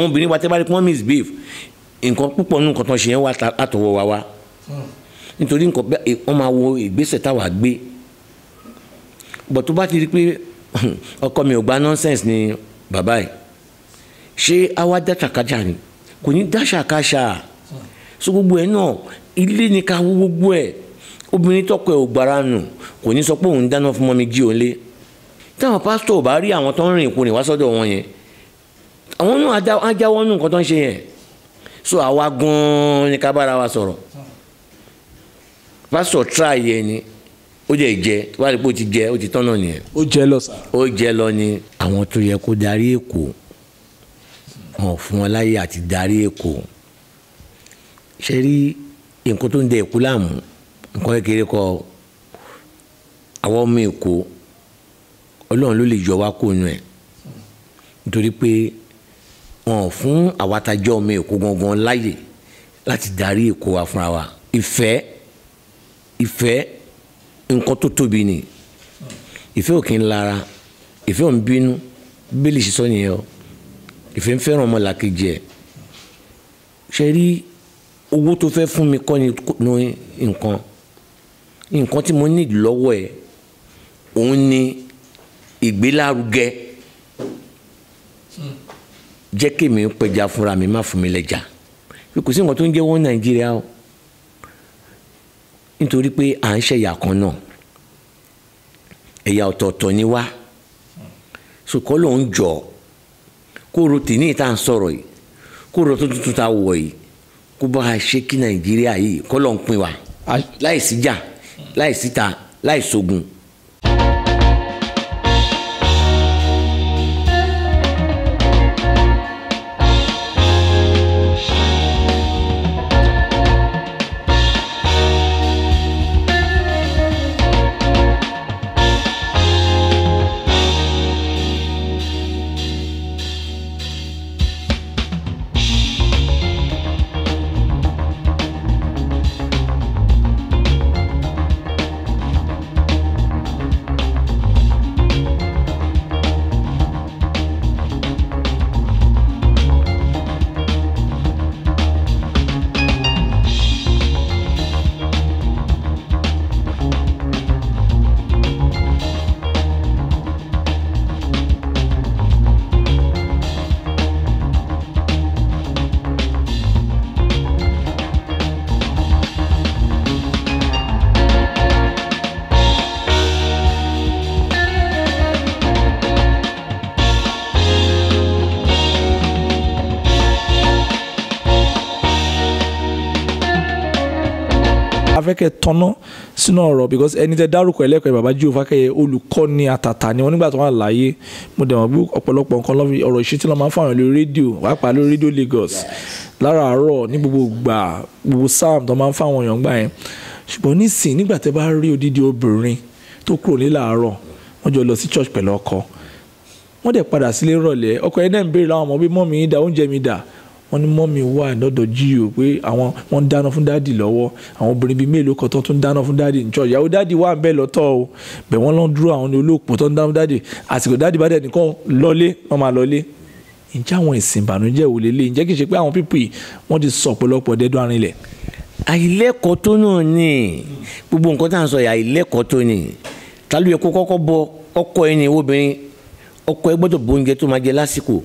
àwọn obìnrin wa tẹ́ bá rí pé wọ́n misbehave nǹkan púpọ̀ nínú nǹkan tó ń ṣe yẹn wá àtọwọ́ wa wá nítorí nǹkan bẹ́ẹ̀ wọ́n máa wo ìgbésẹ̀ táwa gbé bọ̀ tó bá ti rí pé ọkọ mi ò gba nonsense ni bàbá yìí ṣé àwa dáṣàkáṣà ni kò ní dáṣàkáṣà so gbogbo ẹ̀ náà ilé ni ká wo gbogbo ẹ̀ obìnrin tọkọ ẹ̀ ò gbára nù kò ní sọ pé òun dáná fún mọ́mí jí òun lé táwọn pásítọ̀ ò bá rí àwọn tó ń rìn ìkùnrin wá sọ́dọ̀ wọn yẹn àwọn náà á jáwọ́ nù nǹkan tó ń ṣe yẹn so àwa gan-an ni ká bára wa sọ̀rọ̀ pásítọ̀ try yẹn ni ó jẹ́ wá rí pé ó ti jẹ́ ó ti tọ́nà nìyẹn. ó jẹ́ lọ sá. ó jẹ́ lọ ni àwọn tó yẹ kó darí Èkó wọn fún wọn láyè àti darí Èkó ṣe rí nǹkan tó ń dẹ Èkó láàmú nǹkan kékeré kọ àwọn ọmọ Èkó Ọlọ́run ló lè yọ wá kó nu ẹ̀ nítorí pé wọn fún àwa tá jẹ́ ọmọ Èkó gangan láyè láti darí Èkó wa fúnra wa ìfẹ́ nǹkan tó tóbi ni ìfẹ́ ò kí ń lara ìfẹ́ ò ń bínú bíbélì ṣe sọ nìyẹn o ìfẹ́ ń fẹ́ràn ọmọlàkejì ẹ̀ ṣe rí owó tó fẹ́ fún mi kọ́ ni nǹkan tí mo ní lọ́wọ́ ẹ̀ òun ni ìgbélárugẹ jẹ́ kí mi pẹja fúnra mi má fún mi lẹ́jà kò sí nǹkan tó ń jẹ́ wọ́n Nàìjíríà o nítorí pé à ń ṣẹ̀yà kan náà ẹ̀yà ọ̀tọ̀ọ̀tọ̀ ni wá sọkọ́ ló ń jọ kó ro tì ní ìta ń sọ̀rọ̀ yìí kó ro tó tuntun ta wọ̀ yìí kó bá a ṣe kí Nàìjíríà yìí kọ́ ló ń pín wa láì síjà láì síta láì sógun. afẹ́kẹ́ tọ́nà sínú ọ̀rọ̀ because ẹni tẹ́ dárúkọ ẹlẹ́kọ̀ọ́ bàbá Jíò Fákẹ́yẹ olùkọ́ni àtàtà ni wọ́n nígbà tó wà láyé mo dẹ̀ mọ̀ bí ọ̀pọ̀lọpọ̀ nǹkan lọ́wọ́ ọ̀rọ̀ ìṣítí lọ́ máa ń fáwọn lórí rédíò wàápàá lórí rédíò Lagos láràárọ̀ ní gbogbo gbà gbogbo sáàm tó máa ń fáwọn èèyàn gbà yẹn ṣùgbọ́n nísìnyí nígbà tẹ́ bá rí odidi obìnrin tó kúrò ní làárọ̀ wọ́n jọ lọ sí church pẹ̀lú ọkọ wọ́n dẹ̀ padà sílé rọ̀lẹ́ ọkọ yẹn náà ń béèrè láwọn ọmọ bí mọ́mì yín dá oúnjẹ mi dà wọ́n ní mọ́mì wà lọ́dọ̀ Jíò pé àwọn wọ́n ń dáná fún dáàdì lọ́wọ́ àwọn obìnrin bíi mélòó kan tó tún dáná fún dáàdì ní church ìyàwó dáàdì wà ń bẹ̀ lọ́tọ̀ o bẹ̀ wọ́n lọ́n dúró àwọn ní olóòpó tó ń dáná fún dáàdì àsìkò dáàdì bá dẹ̀ nìkan lọ́lé wọ́n máa lọ́lé ǹjẹ́ àwọn ìsìn ìbànújẹ́ wò lélẹ̀ ǹjẹ́ kì í ṣe pé àwọn pípì wọ́n ti sọ ọ̀pọ̀lọpọ̀ dẹ́dọ̀ arinlẹ̀. àìlẹ́kọ̀ọ́ tó náà ni gbogbo nǹkan tá à ń sọ yìí àìlẹ́kọ̀ọ́ tó ni tálù yẹ kó kọ́kọ́ bọ ọkọ ẹni obìnrin ọkọ ẹ gbọ́dọ̀ bóúnjẹ tó máa jẹ lásìkò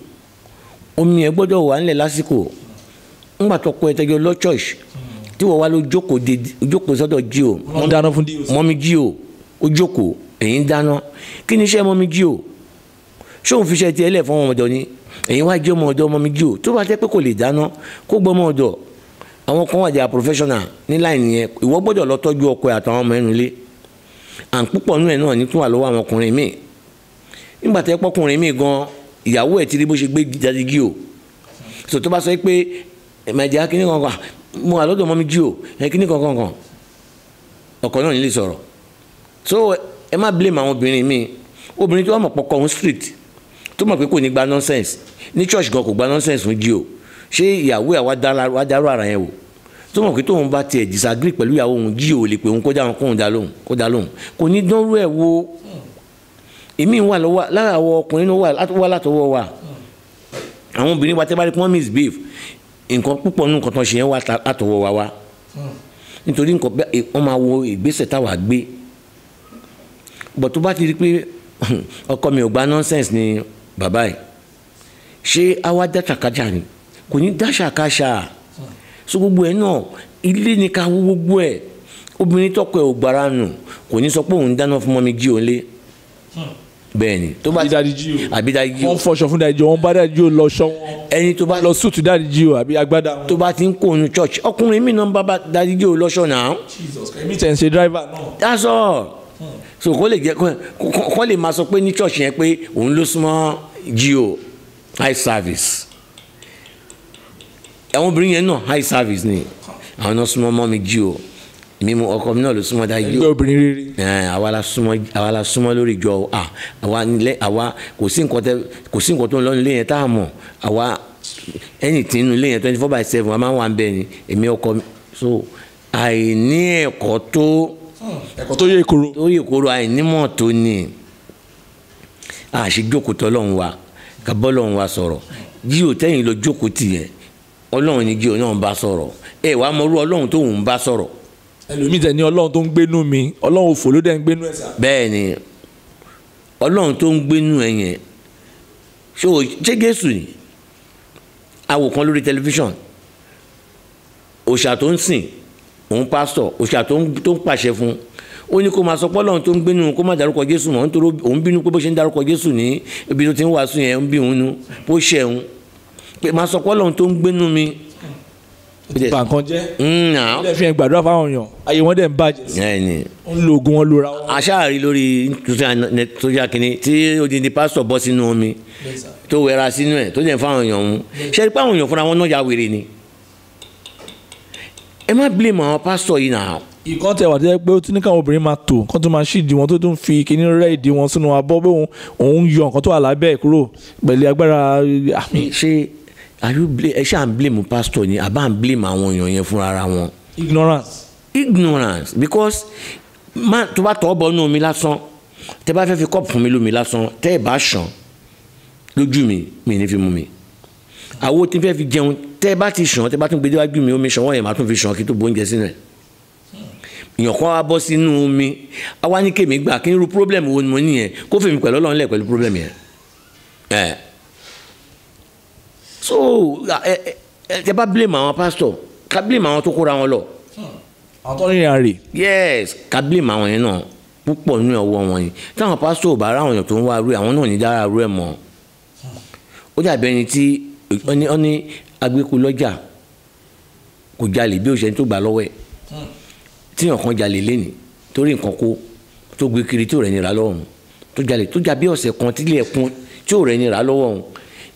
omi ẹ gbọ́dọ̀ wà nílẹ̀ lásìkò ńgbà tó kọ ẹ tẹjọ lọ church tí wọ́n wá ló jókòó sọ́dọ̀ Jíò mọ́mí Jíò ó jókòó ẹ̀yin dáná kí ni iṣẹ́ mọ́mí Jíò ṣóun fi ṣe tiẹ̀ lẹ̀ fún ọmọ ọ̀dọ̀ ni ẹ̀yin wá jẹ́ ọmọ ọ̀dọ̀ mọ́mí Jíò tó bá jẹ́ pé kò lè dáná kó gbọ́ ọmọ ọ̀dọ̀ àwọn kan wà jẹ́ professional ní láì nìyẹn ìwọ gbọ́dọ̀ lọ tọ́jú ọkọ ẹ̀ àtàwọn ọmọ ẹnu ilé à ń púpọ̀ nú ẹ̀ náà ní tún wà lọ́wọ́ àwọn ọkùnrin míì nígbà tẹ́ pọ́kùnrin míì gan ìyàwó ẹ̀ ti rí bó ṣe gbé jáde Jíò so tó bá sọ pé ẹ̀mẹ̀jẹ̀ kíní kankan mo wà lọ́dọ̀ mọ́mí Jíò kíní kankan ọkọ náà nílé sọ̀rọ̀ so ẹ má blame àwọn obìnrin míì obìnrin tó wà mọ̀ pọ̀kọ̀ ọ̀hún strict tó mọ̀ pé kò ní gba nonsense ní church gan kò gba nonsense fún Jíò ṣé ìyàwó ẹ̀ wá dárò ara yẹn wò tó mọ̀ pé tóun bá tiẹ̀ disagree pẹ̀lú ìyàwó òun Jíò lè pè òun kó dá lóhùn kò ní dánrú ẹ̀ wo èmi wà lọ́wọ́ lára àwọn ọkùnrin wà látọwọ́ wa àwọn obìnrin wa tẹ́ bá rí pé wọ́n misbehave nǹkan púpọ̀ nínú nǹkan tó ń ṣe yẹn wá látọwọ́ wa wá nítorí nǹkan bẹ́ẹ̀ wọ́n máa wo ìgbésẹ̀ táwa gbé bọ̀ tó bá ti rí pé ọkọ mi ò gba nonsense ni bàbá yìí ṣé àwa dáṣàkáṣà ni kò ní dáṣàkáṣà so gbogbo ẹ̀ náà ilé ni ká wó gbogbo ẹ̀ obìnrin tọkọ ẹ̀ ò gbára nù kò ní sọ pé òun dáná fún mọ́mi jí òun lé bẹ́ẹ̀ ni tó bá àbí Daddy G.O. àbí Daddy G.O. wọ́n fọṣọ fún Daddy G.O. wọ́n bá Daddy G.O. lọ ṣọ́ wọn ẹni tó bá lọ sùtù Daddy G.O. àbí agbádá wọn. tó bá ti ń kó nu church ọkùnrin mi náà bá Daddy G.O. lọ́ṣọ̀ náà. Jesus Christ, èmi tẹ̀ ń ṣe driver náà. that's all so kó lè jẹ kó lè máa sọ pé ní church yẹn pé òun ló súnmọ́ G.O. high service àwọn obìnrin yẹn náà high service ni àwọn náà súnmọ́ mọ́ mi G.O. mímú ọkọ mi náà ló súnmọ́ Daddy G.O. ẹgbẹ́ obìnrin rere. àwa la súnmọ́ lórí ìjọ àwa kò sí nǹkan tó ń lọ nílé yẹn tá a mọ̀ àwa ẹni tí inú ilé yẹn 24/7 a máa ń wà ń bẹ̀ ni èmi ọkọ mi so àìní ẹ̀kọ́ tó yẹ ìkoro. tó yẹ ìkoro àìnímọ̀ tó ní àṣejókòó tọ́lọ́run wa ká bọ́lọ́run wa sọ̀rọ̀ G.O. tẹ́yìn lọ jókòó tìyẹn ọlọ́run ni G.O. náà ń bá sọ̀rọ̀ wàá mọ irú ọlọ́run tó ń bá sọ̀rọ̀ ẹlòmíì tẹ ní ọlọ́run tó ń gbénú mi ọlọ́run òfò ló dẹ̀ ń gbénú ẹ̀ sá. bẹ́ẹ̀ ni ọlọ́run tó ń gbénú ẹ̀ yẹn ṣé Jésù ni awò kan lórí tẹlifíṣàn òòṣà tó ń sìn òun pásítọ̀ òòṣà tó ń pàṣẹ fún ó ní kó máa sọ pé ọlọ́run tó ń gbénú kó má dárúkọ Jésù mọ́ nítorí òun bínú pé bó ṣe ń dárúkọ Jésù ní ibi tó ti ń wàásù yẹn ń bí òun nu bó ṣẹ̀ òun pé máa sọ pé ọlọ́run tó ń gbénú mi bàǹkan jẹ́ ilé fi hàn gbàdúrà fáwọn èèyàn ayé wọn dẹ̀ ń bàjẹ́ sí ó ń lo oògùn wọn lora wọn. aṣáàrí lórí sójà kìíní tí odindi pásítọ̀ bọ́ sínú omi tó wẹra sínú ẹ̀ tó dẹ̀ fáwọn èèyàn mu ṣe é pé àwọn èèyàn fúnra wọn náà ya wèrè ni ẹ má blame àwọn pásítọ̀ yìí náà. ìkan tẹ wà tẹ pé ó tún ní káwọn obìnrin máa tò kán tó máa ṣídìí wọn tó tún fi kíní rẹ́ ìdí wọn sínú abọ́ pé òun yọ nǹkan tó wà lábẹ́ ẹ̀ kúrò pẹ̀lú agbára. ṣé ẹ ṣáà ń blame pastor ni àbá ń blame àwọn èèyàn yẹn fúnra ara wọn. ignorance because tó bá tọ́ bọ́ nú omi lásán tẹ́ bá fẹ́ fi kọ́ọ̀pù fún mi lómi lásán tẹ́ ẹ bá ṣàn lójú mi ní fi mú mi àwo tí fẹ́ fi jẹun tẹ́ ẹ bá ti ṣàn tẹ́ bá tún gbé déwájú mi omi ṣàn wọ́n yẹn máa tún fi ṣàn kí tó bó oúnjẹ sínú ẹ̀ èèyàn kan wá bọ́ sínú omi àwa ní kémi gbà kí n ru problem wo ni mo ní yẹn kó fèmí pẹ̀lú Ọlọ́run lẹ̀ pẹ̀lú problem yẹn so ẹ bá blame àwọn pastor ká blame àwọn tó kóra wọn lọ. àwọn tó rìnrìn àrè. yes ká blame àwọn yẹn náà púpọ̀ nínú ọwọ́ wọn yìí táwọn pastor ò bá ara àwọn èèyàn tó ń wá rú àwọn náà ní dára rú ẹ̀ mọ́ ó dàbí ẹni tí ó ní agbéku lọ́jà kò jalè bí òṣèlú tó gbà lọ́wọ́ ẹ̀ tíyàn kan jalè lénìí torí nǹkan kó tó gbé kiri tí ò rẹ̀ nira lọ́wọ́ òun tó jalè tó jà bí ọ̀sẹ̀ kan tílé ẹ̀kún tí ò rẹ̀ nira lọ́wọ́ òun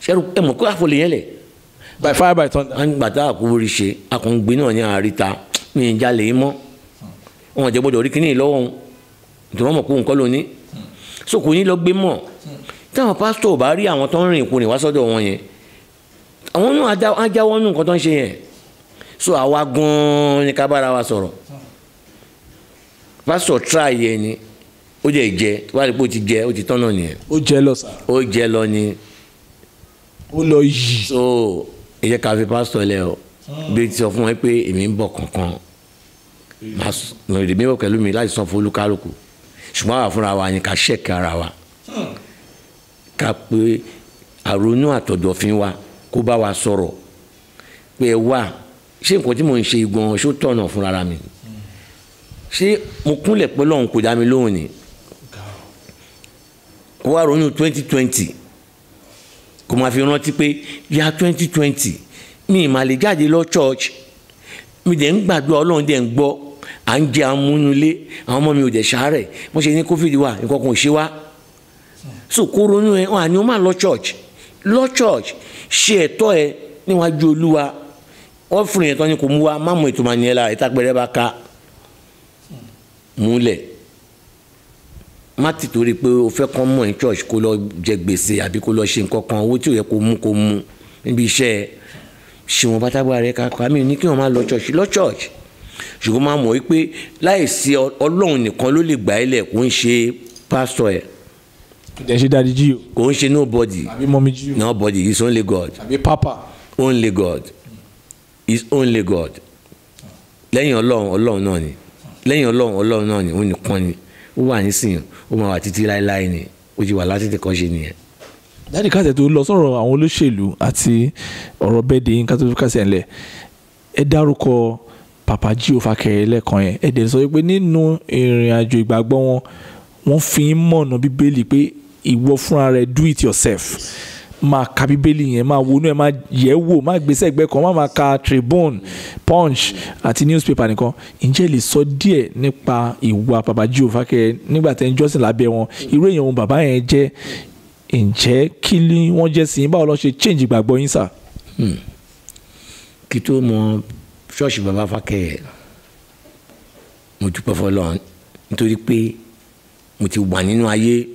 ṣẹ́rù ẹ̀ mọ̀ kó àfọlẹ̀ yẹn lẹ̀. by fire by thunder. wọ́n gbàtà àkúrò ṣe akọ̀ǹgbé náà ní àríta mi ń jalè yín mọ́ wọn jẹ́ gbọ́dọ̀ rí kíní lọ́wọ́ òun tí wọ́n mọ̀ kó nǹkan lóní so kò ní lọ gbé mọ́ táwọn pásítọ̀ bá rí àwọn tó ń rìn ìkùnrin wá sọ́dọ̀ wọn yẹn àwọn náà á jáwọ́ nù nǹkan tó ń ṣe yẹn so àwa gan-an ni ká bára wa sọ̀rọ̀ pásítọ̀ try yẹn ni ó jẹ́ jẹ́ wá rí pé ó ti jẹ́ ó ti tán náà nìyẹn. ó jẹ́ lọ sá. ó jẹ́ lọ ni. ó lọ yìí. so ẹ jẹ́ ká fi pásítọ̀ lẹ̀ ọ́ bí ti sọ fún wọn pé èmi ń bọ̀ kankan èmi bọ̀ pẹ̀lú mi láti sọ fún olúkálùkù ṣùgbọ́n àwa fúnra wa ni ká ṣẹ̀kì ara wa ká pé àrònú àtọ̀dọ̀fín wa kó bá wa sọ̀rọ̀ pé ẹ wá ṣé nǹkan tí mò ń ṣe gan-an ṣó tọ̀nà fúnra mi ṣé mo kúnlẹ̀ pé Ọlọ́run kò dá mi lóhùn ni kó wá ronú 2020 kó máa fi rántí pé ya 2020 mi ì máa lè jáde lọ church mi dẹ̀ ń gbàdúrà Ọlọ́run dẹ̀ ń gbọ́ à ń jẹ amúnulé àwọn ọmọ mi ò dẹ̀ ṣàárẹ̀ mo ṣe ní covid wà nǹkan kan ò ṣe wá so kó ronú ẹ wọn àní ó máa lọ church ṣe ẹ̀tọ́ ẹ níwájú Olúwa wọ́n fún ìyẹn tán ni kò mú wa má mú ètò màá yẹn la ìtàgbẹ́rẹ́ bá ká múlẹ̀ má ti torí pé o fẹ́ kọ́ mọ̀ ní church kó lọ jẹ gbèsè àbí kó lọ ṣe nǹkan kan owó tí ò yẹ kó mú níbi iṣẹ́ ṣe wọn bátàgbà rẹ ká mi ní kí wọn máa lọ church ṣùgbọ́n máa mọ̀ wípé láìsí Ọlọ́run nìkan ló lè gbà ẹ́ lẹ̀ kó ń ṣe pásítọ̀ ẹ̀. kìdẹ̀ ṣe Daddy G o. kò ń ṣe nobody. àbí Mommy G o. nobody is only God. àbí Papa. only God is only God. lẹ́yìn ọlọ́run náà ni lẹ́yìn ọlọ́run náà ni òun nìkan ni ó wà nísìnyí ó máa wà títí láéláé ni ó ti wà látìtì kan ṣe nìyẹn. Daddy kásẹ̀ tó lọ sọ̀rọ̀ àwọn olóṣèlú àti ọ̀rọ̀ bẹ́ẹ̀dẹ̀ yín kásẹ̀ tó kásẹ̀ ńlẹ̀ ẹ dárúkọ Papa G.O. Fakeye lẹ́ẹ̀kan yẹn ẹ dẹ̀ sọ pé nínú ìrìn àjò ìgbàgbọ́ wọ́n fi ń mọ̀nà bíbélì pé ìwọ fúnra rẹ̀ do it yourself máa ka bíbélì yẹn máa wọnú ẹ máa yẹ̀ wò máa gbèsè ẹgbẹ́ kan máa ka Tribune, Punch àti newspaper nìkan ǹjẹ́ lè sọ díẹ̀ nípa ìwà Papa G.O. Fakeye nígbà tẹ́ ń jọ́sìn lábẹ́ wọn irú èèyàn wọn bàbá yẹn jẹ́ ǹjẹ́ kí ni wọ́n jẹ́ sí báwo lọ́ ṣe change ìgbàgbọ́ yín sà. kí tó mọ ṣọ́ọ̀ṣì bàbá Fakeye mo dúpẹ́ fọlọ́run nítorí pé mo ti wà nínú ayé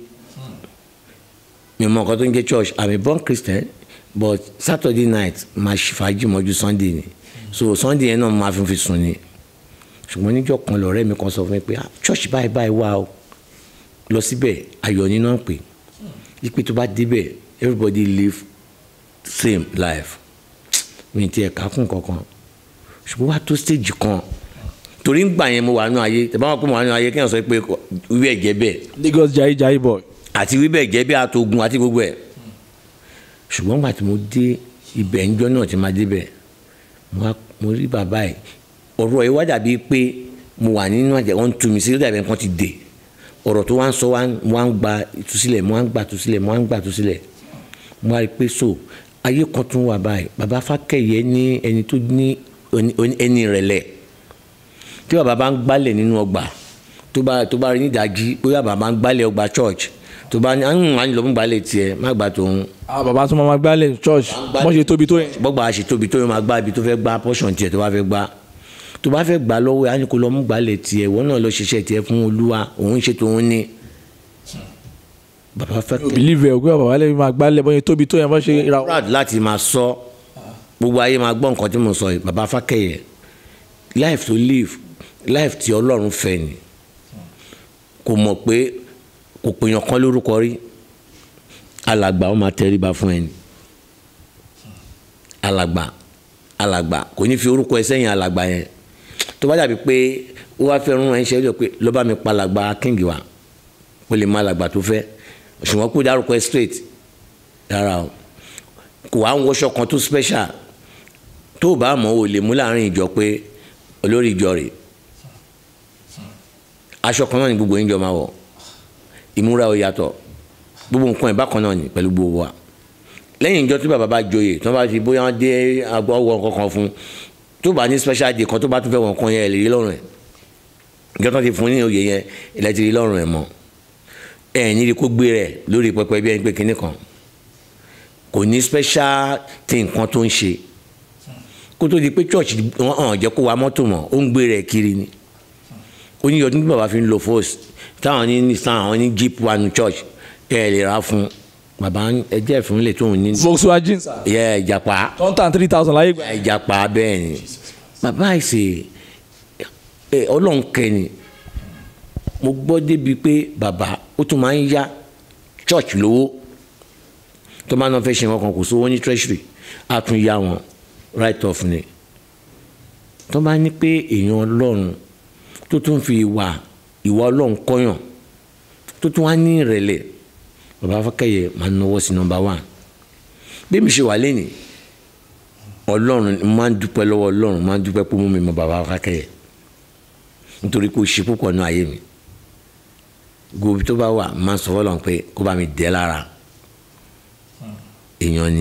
mi ò mọ nǹkan tó ń jẹ́ church I'm a born Christian but Saturday night máa ṣe fàájì mọ́jú Sunday ni so Sunday yẹn náà máa fi sùn ni ṣùgbọ́n níjọ́ kan lọ́rẹ́ mi kan sọ fún mi pé church báyìí wà o lọ síbẹ̀ ayọ̀ nínú ń pè ipe tó bá débẹ̀ everybody live same life mi ti ẹ̀ka kún kankan ṣùgbọ́n wá tó stage kan torí ń gbà yẹn mo wà nínú ayé tẹ̀ bá wọn pé mo wà nínú ayé kéèyàn sọ pé wíwẹ̀ jẹ́ bẹ́ẹ̀. Lagos jayi boy. àti wíbẹ̀ jẹ́ bí àtògùn àti gbogbo ẹ̀ ṣùgbọ́n gbà tí mo dé ibẹ̀ ńjọ́ náà tí ma débẹ̀ mo rí bàbá ẹ̀ ọ̀rọ̀ ẹ̀ wá dàbí pé mo wà nínú àjẹ́ wọ́n tú mi sí ó dàbí nǹkan ti dè ọ̀rọ̀ tó wá ń sọ wá ń gba ìtúsílẹ̀ mo wá ń gba ìtúsílẹ̀ mo wá ń gba ìtúsílẹ̀ mo wá rí pé so ayé kan tún wà báyìí bàbá Fakeye ní ẹni tó ní ẹni ìrẹ̀lẹ̀ tí bàbá bá ń gbálẹ̀ nínú ọgbà tó bá rí nídàájí bóyá bàbá ń gbálẹ̀ ọgbà church tó bá ní àwọn lọ mú gbálẹ̀ tiẹ̀ má gbà tòun. bàbá tó máa gbálẹ̀ church bọ́n ṣe tóbi tó yẹn. bọ́gbà ṣe tóbi tó yẹn máa gbá ibi tó fẹ́ gbá portion tiẹ̀ tó bá fẹ́ gbá tó bá fẹ́ gbà lọ́wọ́ ẹ̀ á ní kó lọ mú gbálẹ̀ tiẹ̀ wọ́n náà lọ ṣiṣẹ́ tiẹ̀ fún Olúwa òun ṣe tòun ní. bàbá Fakeye. believe ẹ̀ ògbé bàbá lẹ́yìn máa gbálẹ̀ bọ́n ṣe tóbi tó yẹn bọ́n ṣe ra. proud láti máa sọ gbogbo ayé máa gbọ́ nǹkan tí mo sọ yìí bàbá Fakeye life to live life tí Ọlọ́run fẹ́ ni kò mọ̀ pé kò pèèyàn kan lórúkọ rí alàgbà ó máa tẹríba fún ẹni alàgbà kò ní fi orúkọ ẹ sẹ́yìn alàgbà yẹn tó bá dàbí pé ó wá fẹ́ rún ẹ ṣe é lọ pé ló bá mi pa alàgbà king wa kó lè má alàgbà tó fẹ́ ṣùgbọ́n kó dárúkọ ẹ straight rárá o kò wá ń wọṣọ kan tó special tó bá mọ̀ ò lè mú láàrin ìjọ pé olórí ìjọ rẹ̀ aṣọ kan náà ni gbogbo ìjọ máa wọ̀ ìmúra ò yàtọ̀ gbogbo nǹkan ìbákan náà ni pẹ̀lú gbogbo wa lẹ́yìn ìjọ tí bàbá bá joyè tí wọ́n bá ti bóyá wọ́n dé agbọ́wọ́ kankan fún tó bá ní special day kan tó bá tún fẹ́ wọn kan yẹn lè rí lọ́rùn ẹ̀ ìjọ tó ti fún ní oyè yẹn ilẹ̀ ti rí lọ́rùn ẹ̀ mọ́ ẹ̀ ní kó gbé rẹ̀ lórí pẹpẹ bí ẹni pé kinní kan kò ní special tí nǹkan tó ń ṣe kó tó di pé church wọn hàn jẹ́ kó wa mọ́tò mọ́ ó ń gbé rẹ̀ kiri ni oníyọdún tí bàbá fi ń lo force táwọn ní Nissan àwọn ní Jeep wà ní church ẹ lè ra fún bàbá ẹjẹ fún lè tóun ní. Volkswagen sa. yẹ ìjàpá. tó ń tàn 3,000 láyé gbà. ìjàpá bẹ́ẹ̀ ni bàbá àìsè Ọlọ́run kẹ́ni mo gbọ́ débi pé bàbá ó tún máa ń yá church lówó tó máa ń fẹ́ ṣe wọn kan kò sówó ní treasury á tún yá wọn right off ni tó bá ní pé èèyàn Ọlọ́run tó tún fi ìwà Ọlọ́run kọ́yàn tó tún wá ní ìrẹ̀lẹ̀ bàbá Fakeye máa náwó sí number 1 bí mi ṣe wà lẹ́nìí Ọlọ́run máa ń dúpẹ́ lọ́wọ́ Ọlọ́run máa ń dúpẹ́ pé mú mi mọ bàbá Fakeye nítorí kó ṣe púpọ̀ ní ayé mi gbogbo tó bá wà máa ń sọ fọlọ́n pé kó bá mi dẹ́ lára èèyàn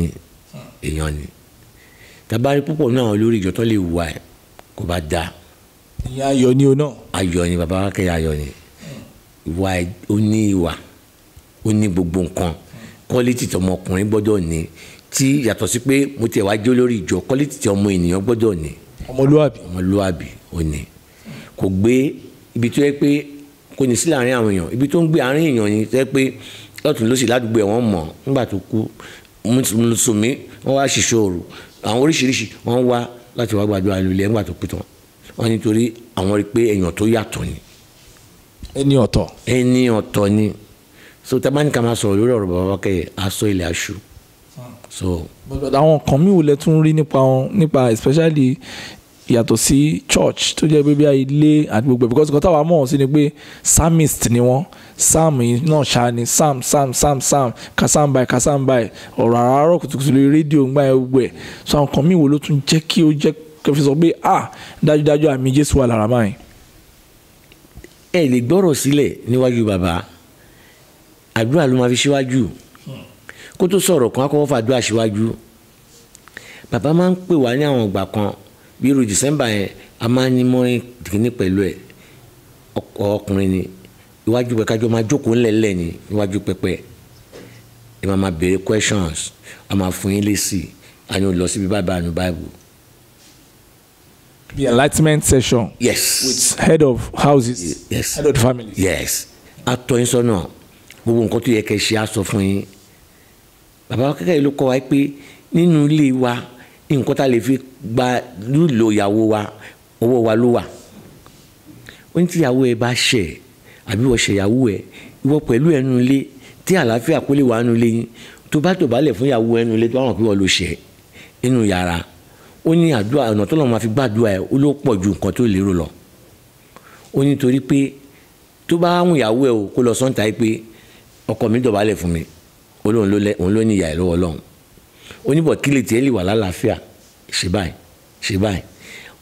ni tabari púpọ̀ náà lórí ìjọ tó lè wà ẹ̀ kó bá dáa. ìyá ayọ̀ ni o náà. ayọ̀ ni bàbá Fakeye ayọ̀ ni ìwà ó ní ìwà ó ní gbogbo nǹkan quality tí ọmọkùnrin gbọ́dọ̀ ní tí yàtọ̀ sí pé mo tiẹ̀ wá jó lórí ìjọ quality tí ọmọ ènìyàn gbọ́dọ̀ ní. ọmọlúwàbí ó ní kò gbé ibi tó yẹ pé kò ní sí láàrin àwọn èèyàn ibi tó ń gbé àárín èèyàn ni tó yẹ pé lọ́tún lọ́sì ládùúgbò ẹ̀ wọ́n mọ̀ nígbà tó kú mùsùlùmí wọ́n wá ṣìṣòro àwọn oríṣiríṣi wọ́n wá láti wá gbàdúrà lulẹ̀ nígbà tó pé tán wọ́n nítorí àwọn rí pé èèyàn tó yàtọ̀ ni. ẹni ọ̀tọ̀ ni so tabani ká máa sọ̀rọ̀ lórí ọ̀rọ̀ bàbá Fákẹ́yẹ aṣọ ilẹ̀ aṣù so. àwọn kan mi ò lè tún rí nípa especially yàtọ̀ sí church tó jẹ́ pé bí ilé àti gbogbo because nǹkan táwa mọ̀ sí ni pé psalmist ni wọ́n psalm náà ṣáà ni psalm kasambai ọ̀rọ̀ àràárọ̀ kùtùkùtù lórí rédíò ń gbà ẹ̀ gbogbo ẹ̀ so àwọn kan mi wò ló tún jẹ́ kí ó jẹ́ kẹfì sọ pé dájúdájú àmì Jésù wà lára máa yìí. ẹ lè gbọ́rọ̀ sílẹ̀ níwájú bàbá àdúrà ló máa fi síwájú kó tó sọ̀rọ̀ kan akọ́wọ́ fàdúrà síwájú bàbá máa ń pè wá ní àwọn ìgbà kan bí irú December yẹn a máa ń ní mọ́rin kìíní pẹ̀lú ẹ̀ ọkùnrin ni iwájú pẹ kájọ máa jókòó ńlẹ̀ńlẹ̀ ni iwájú pẹpẹ ẹ máa béèrè questions a máa fún yín lésì a ní o lọ síbi báyìí àánú Bible. The enlightenment session. Yes. With head of houses. Yes. Head of the family. Yes. A tọ́ yín sọ́nà gbogbo nǹkan tó yẹ kẹ́ ṣe á sọ fún yín. Bàbá Fákẹ́yẹ ló kọ́ wa pé nínú ilé wa nǹkan tá a lè fi gba lílo ìyàwó wa ọwọ́ wa ló wà. Ó ní tí ìyàwó ẹ bá ṣẹ̀ àbí wọ́n ṣe ìyàwó ẹ ìwọ pẹ̀lú ẹnu ilé tí àlàáfíà kó lè wà nínú ilé yín tó bá tòbálẹ̀ fún ìyàwó ẹnu ilé tó wà wọ́n pé wọ́n ló ṣẹ̀ nínú yàrá. Ó ní àdúrà ọ̀nà tó lọ́ọ́ máa fi gbàdúrà ẹ̀ ó ló pọ̀ ju nǹkan tó lérò lọ. Ó ní torí pé tó bá ń ìyàwó ẹ̀ o kó lọ sọ́ńtà yìí pé ọkọ mi dọ̀bálẹ̀ fún mi òun ló ní ìyá ẹ̀ lọ́wọ́ Ọlọ́run. Ó ní bọ̀ kí lè tiẹ̀ lè wà lálàáfíà ṣe báyìí.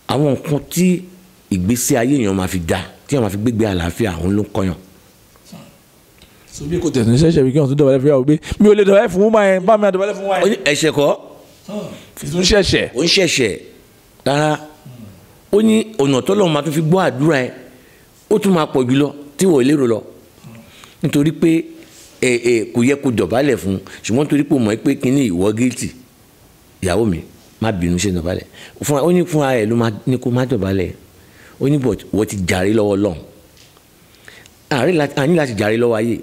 Àwọn nǹkan tí ìgbésí ayé èèyàn máa fi dá tí wọ́n máa fi gbégbé àlàáfíà òun ló ń kọ́yàn. So bí kò tẹ̀sán ṣẹ̀ṣẹ̀ bí kí wọ́n tún dọ̀bálẹ̀ fún yàwó pé mi ò lè dọ̀bálẹ̀ fún wúmọ̀ yẹn bá mi àdọ̀bálẹ̀ fún wúmọ̀ yẹn. Ẹ̀ṣẹ̀ kọ́ ó ń ṣẹ̀ṣẹ̀ rárá ó ní ọ̀nà tọ́lọ́run máa tún fi gbọ́ àdúrà ẹ̀ ó tún máa pọ̀ jùlọ tí wọ́n lérò lọ nítorí pé kò yẹ kó dọ̀bálẹ̀ fún ṣùgbọ́n torí pé ó mọ̀ pé kíní ìwọ gíìtì ìyàwó mi má bínú ṣe dọ̀bálẹ̀ ó ní fúnra ẹ̀ ló ní kó má dọ̀bálẹ̀ ó ní bọ̀ wọ́n ti jàre lọ́wọ́ Ọlọ́run àní láti jàre lọ́wọ́ ayé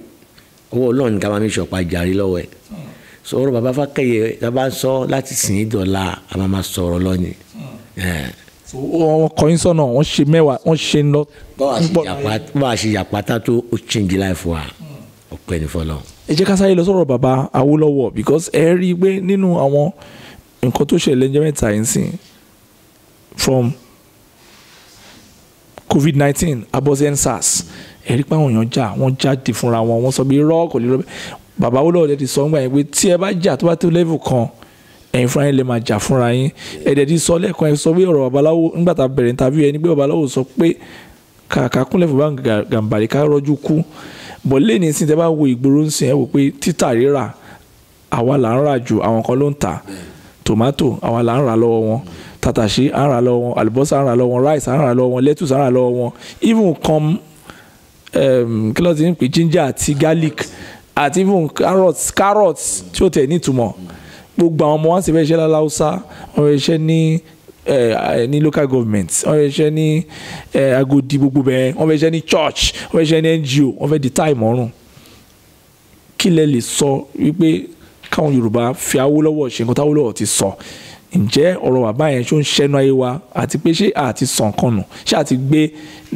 ọwọ́ Ọlọ́run ní ká máa mi ṣọ̀pá jàre lọ́wọ́ ẹ̀ sọ̀rọ̀ bàbá Fákẹ́yẹ tá a bá ń sọ láti sìn ín dọ̀la a máa sọ̀rọ̀ lọ́ni. wọ́n kọ́ yín sọ́nà wọ́n ṣe mẹ́wàá wọ́n ṣe ń lọ. báwa ṣe yàpátá tó ó change life wa ọpẹ́ ní fọlọ́. ẹ jẹ́ ká sáré lọ sọ̀rọ̀ bàbá Awólọ́wọ̀ because ẹ rí i pé nínú àwọn nǹkan tó ṣẹlẹ̀ lẹ́jọ́ mẹ́ta yìí sìn from COVID-19 abọ́sẹ̀ SARS ẹ rí i pé àwọn èèyàn wọ́n jáde fúnra wọn wọ́n sọ bí irọ́ kò lè rọ́ bàbá Awólọ́wọ̀ ti sọ ńgbà yẹn pé tí ẹ bá jà tó bá tó level kan ẹ̀yin fúnra yín lè máa jà fúnra yín ẹ̀dẹ̀ ti sọ lẹ́ẹ̀kan ẹ sọ pé ọ̀rọ̀ babaláwo nígbà tá a bẹ̀rẹ̀ interview ẹ ní pé babaláwo sọ pé kàkà kúnlẹ̀ fún báńkì Gàmbàrí ká rọ́jú kú bọ̀ lẹ́ni sí tẹ́ bá wo ìgboro ń sìn ẹ wò pé títà rírà àwa là ń rà jù àwọn kan ló ń tà tòmátò àwa là ń rà lọ́wọ́ wọn tàtàṣé à ń rà lọ́wọ́ wọn àlùbọ́sà à ń rà lọ́wọ́ wọn rice à ń rà lọ́wọ́ wọn lettuce à ń rà lọ́wọ́ wọn even kí ló ti ń pè ginger àti garlic àti even carrots tí ó tẹ̀ nítumọ̀ gbogbo àwọn ọmọ wọn sì fẹ́ ṣe láláùsá wọn fẹ́ ṣe ní local government wọn fẹ́ ṣe ní Agodi gbogbo bẹ́ẹ̀ wọn fẹ́ ṣe ní church wọn fẹ́ ṣe ní NGO wọn fẹ́ di time ọ̀run kí lẹ lè sọ wípé káwọn Yorùbá fi Awólọ́wọ̀ ṣe nǹkan táwólọ́wọ̀ ti sọ ǹjẹ́ ọ̀rọ̀ bàbá yẹn ṣó ń ṣẹ́nu ayé wa àti pé ṣé àti sàn kan nù ṣé àti gbé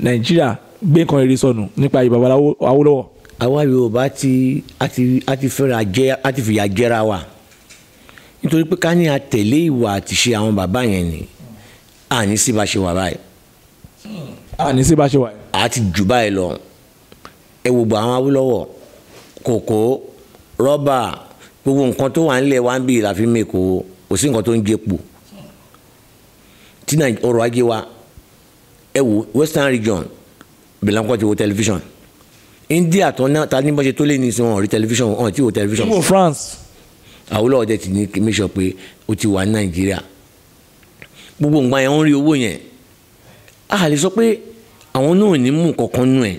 Nàìjíríà gbé nǹkan eré sọnù nípa ìbàbá Awólọ́wọ̀. àwa Yorùbá ti fìyà jẹra wa nítorí pé ká ní àtẹ̀lé ìwà àti ṣe àwọn bàbá yẹn ni àní sí bá ṣe wà báyìí. àní sí bá ṣe wà. àti jù báyìí lọ ẹ wo gbọ́ àwọn Awólọ́wọ̀ kòkó rọ́bà gbogbo nǹkan tó wà nílẹ̀ wá ń bí ìlàfin mẹ́kọ̀ọ́ kò sí nǹkan tó ń jẹ́ pò tí ọrọ̀ ajé wa ẹ wo Western region bẹ̀lẹ́ńkọ́ ti wo tẹlifíṣàn India tó ta ní bọ́ṣe tó lé ní ìsìn wọn rí tẹlifíṣàn wọn ti wo tẹlifíṣàn. ibo France. Awólọ́wọ̀ dẹ̀ ti ní make sure pé ó ti wà ní Nàìjíríà gbogbo nǹkan yẹn ń rí owó yẹn a lè sọ pé àwọn náà ní mú kankan nù ẹ̀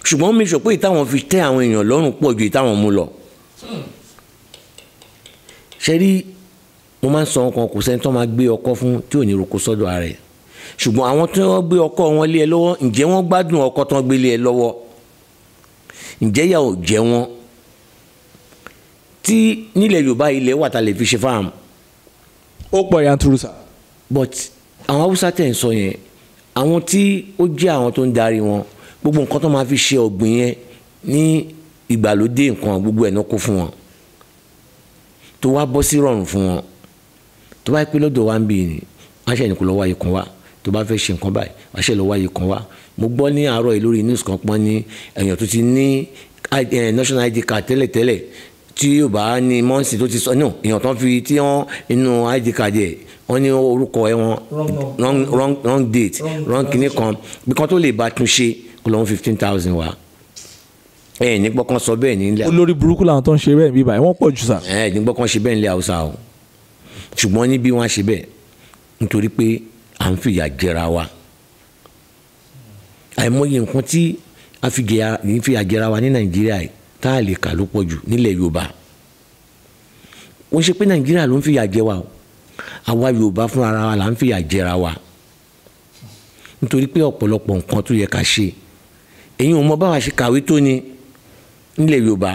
ṣùgbọ́n make sure pé ìtàwọn fi tẹ́ àwọn èèyàn lọ́rùn pọ̀ ju ìtàwọn mú lọ. ṣe rí mo máa ń sọ nǹkan kò sẹ́ni tó máa gbé ọkọ fún tí ò ní roko sọ́dọ̀ ara ẹ̀ ṣùgbọ́n àwọn tí wọ́n gbé ọkọ wọn lé ẹ lọ́wọ́ ǹjẹ́ wọ́n gbádùn ọkọ tó ń gbé lé ẹ lọ́wọ́ ǹjẹ́ yà ò jẹ́ wọn tí nílẹ̀ Yorùbá ilẹ̀ wà tá lè fi ṣe fáàmù. ó pọ̀ yanturu sa. but àwọn Haúsá tẹ̀ ń sọ yẹn àwọn tí ó jẹ́ àwọn tó ń darí wọn gbogbo nǹkan tó máa fi ṣe ọ̀gbìn yẹn ní ìgbàlódé nǹkan gbogbo ẹ̀ náà kó fún wọn tó wá bọ́ sí rọrùn fún wọn tó bá pẹ́ lọ́dọ̀ wa ń bì ní wọ́n ṣe nìkan lọ́wọ́ ayé kan wá tó bá fẹ́ ṣe nǹkan báyìí wọ́n ṣe lọ́wọ́ ayé kan wá mo gbọ́ ní àárọ̀ yìí lórí news kan pọ́n ní èèyàn tó ti ní national ID card tẹ́lẹ̀tẹ́lẹ̀ tí yóò bá ní mọ́ǹsì tó ti sọ no èèyàn tó ń fi tí wọ́n inú ID card yẹ wọ́n ní orúkọ ẹ̀ wọ́n wrong date wrong kìíní kan bí kan tó lè bá tún ṣe kó lọ́wọ́ 15,000 wá ní gbọ́kàn sọ bẹ́ẹ̀ ní ilẹ̀. olórí burúkú làwọn tó ń ṣe bẹ́ẹ̀ bí báyìí wọ́n pọ̀ jù sà. ní gbọ́kàn ṣe bẹ́ẹ̀ ní ilẹ̀ Haúsá o ṣùgbọ́n níbí wọ́n á ṣe bẹ́ẹ̀ nítorí pé à ń fìyà jẹra wa àìmọye nǹkan tí a fìyà jẹra wa ní Nàìjíríà yìí tá a lè kà ló pọ̀ jù nílẹ̀ Yorùbá wọ́n ṣe pé Nàìjíríà ló ń fìyà jẹ wa o àwa Yorùbá fúnra ara wa là ń fìyà jẹra wa nítorí pé ọ̀pọ̀lọpọ̀ nǹkan tó yẹ ká ṣe èyí ò mọ báwa ṣe kàwé tó ni nílẹ̀ Yorùbá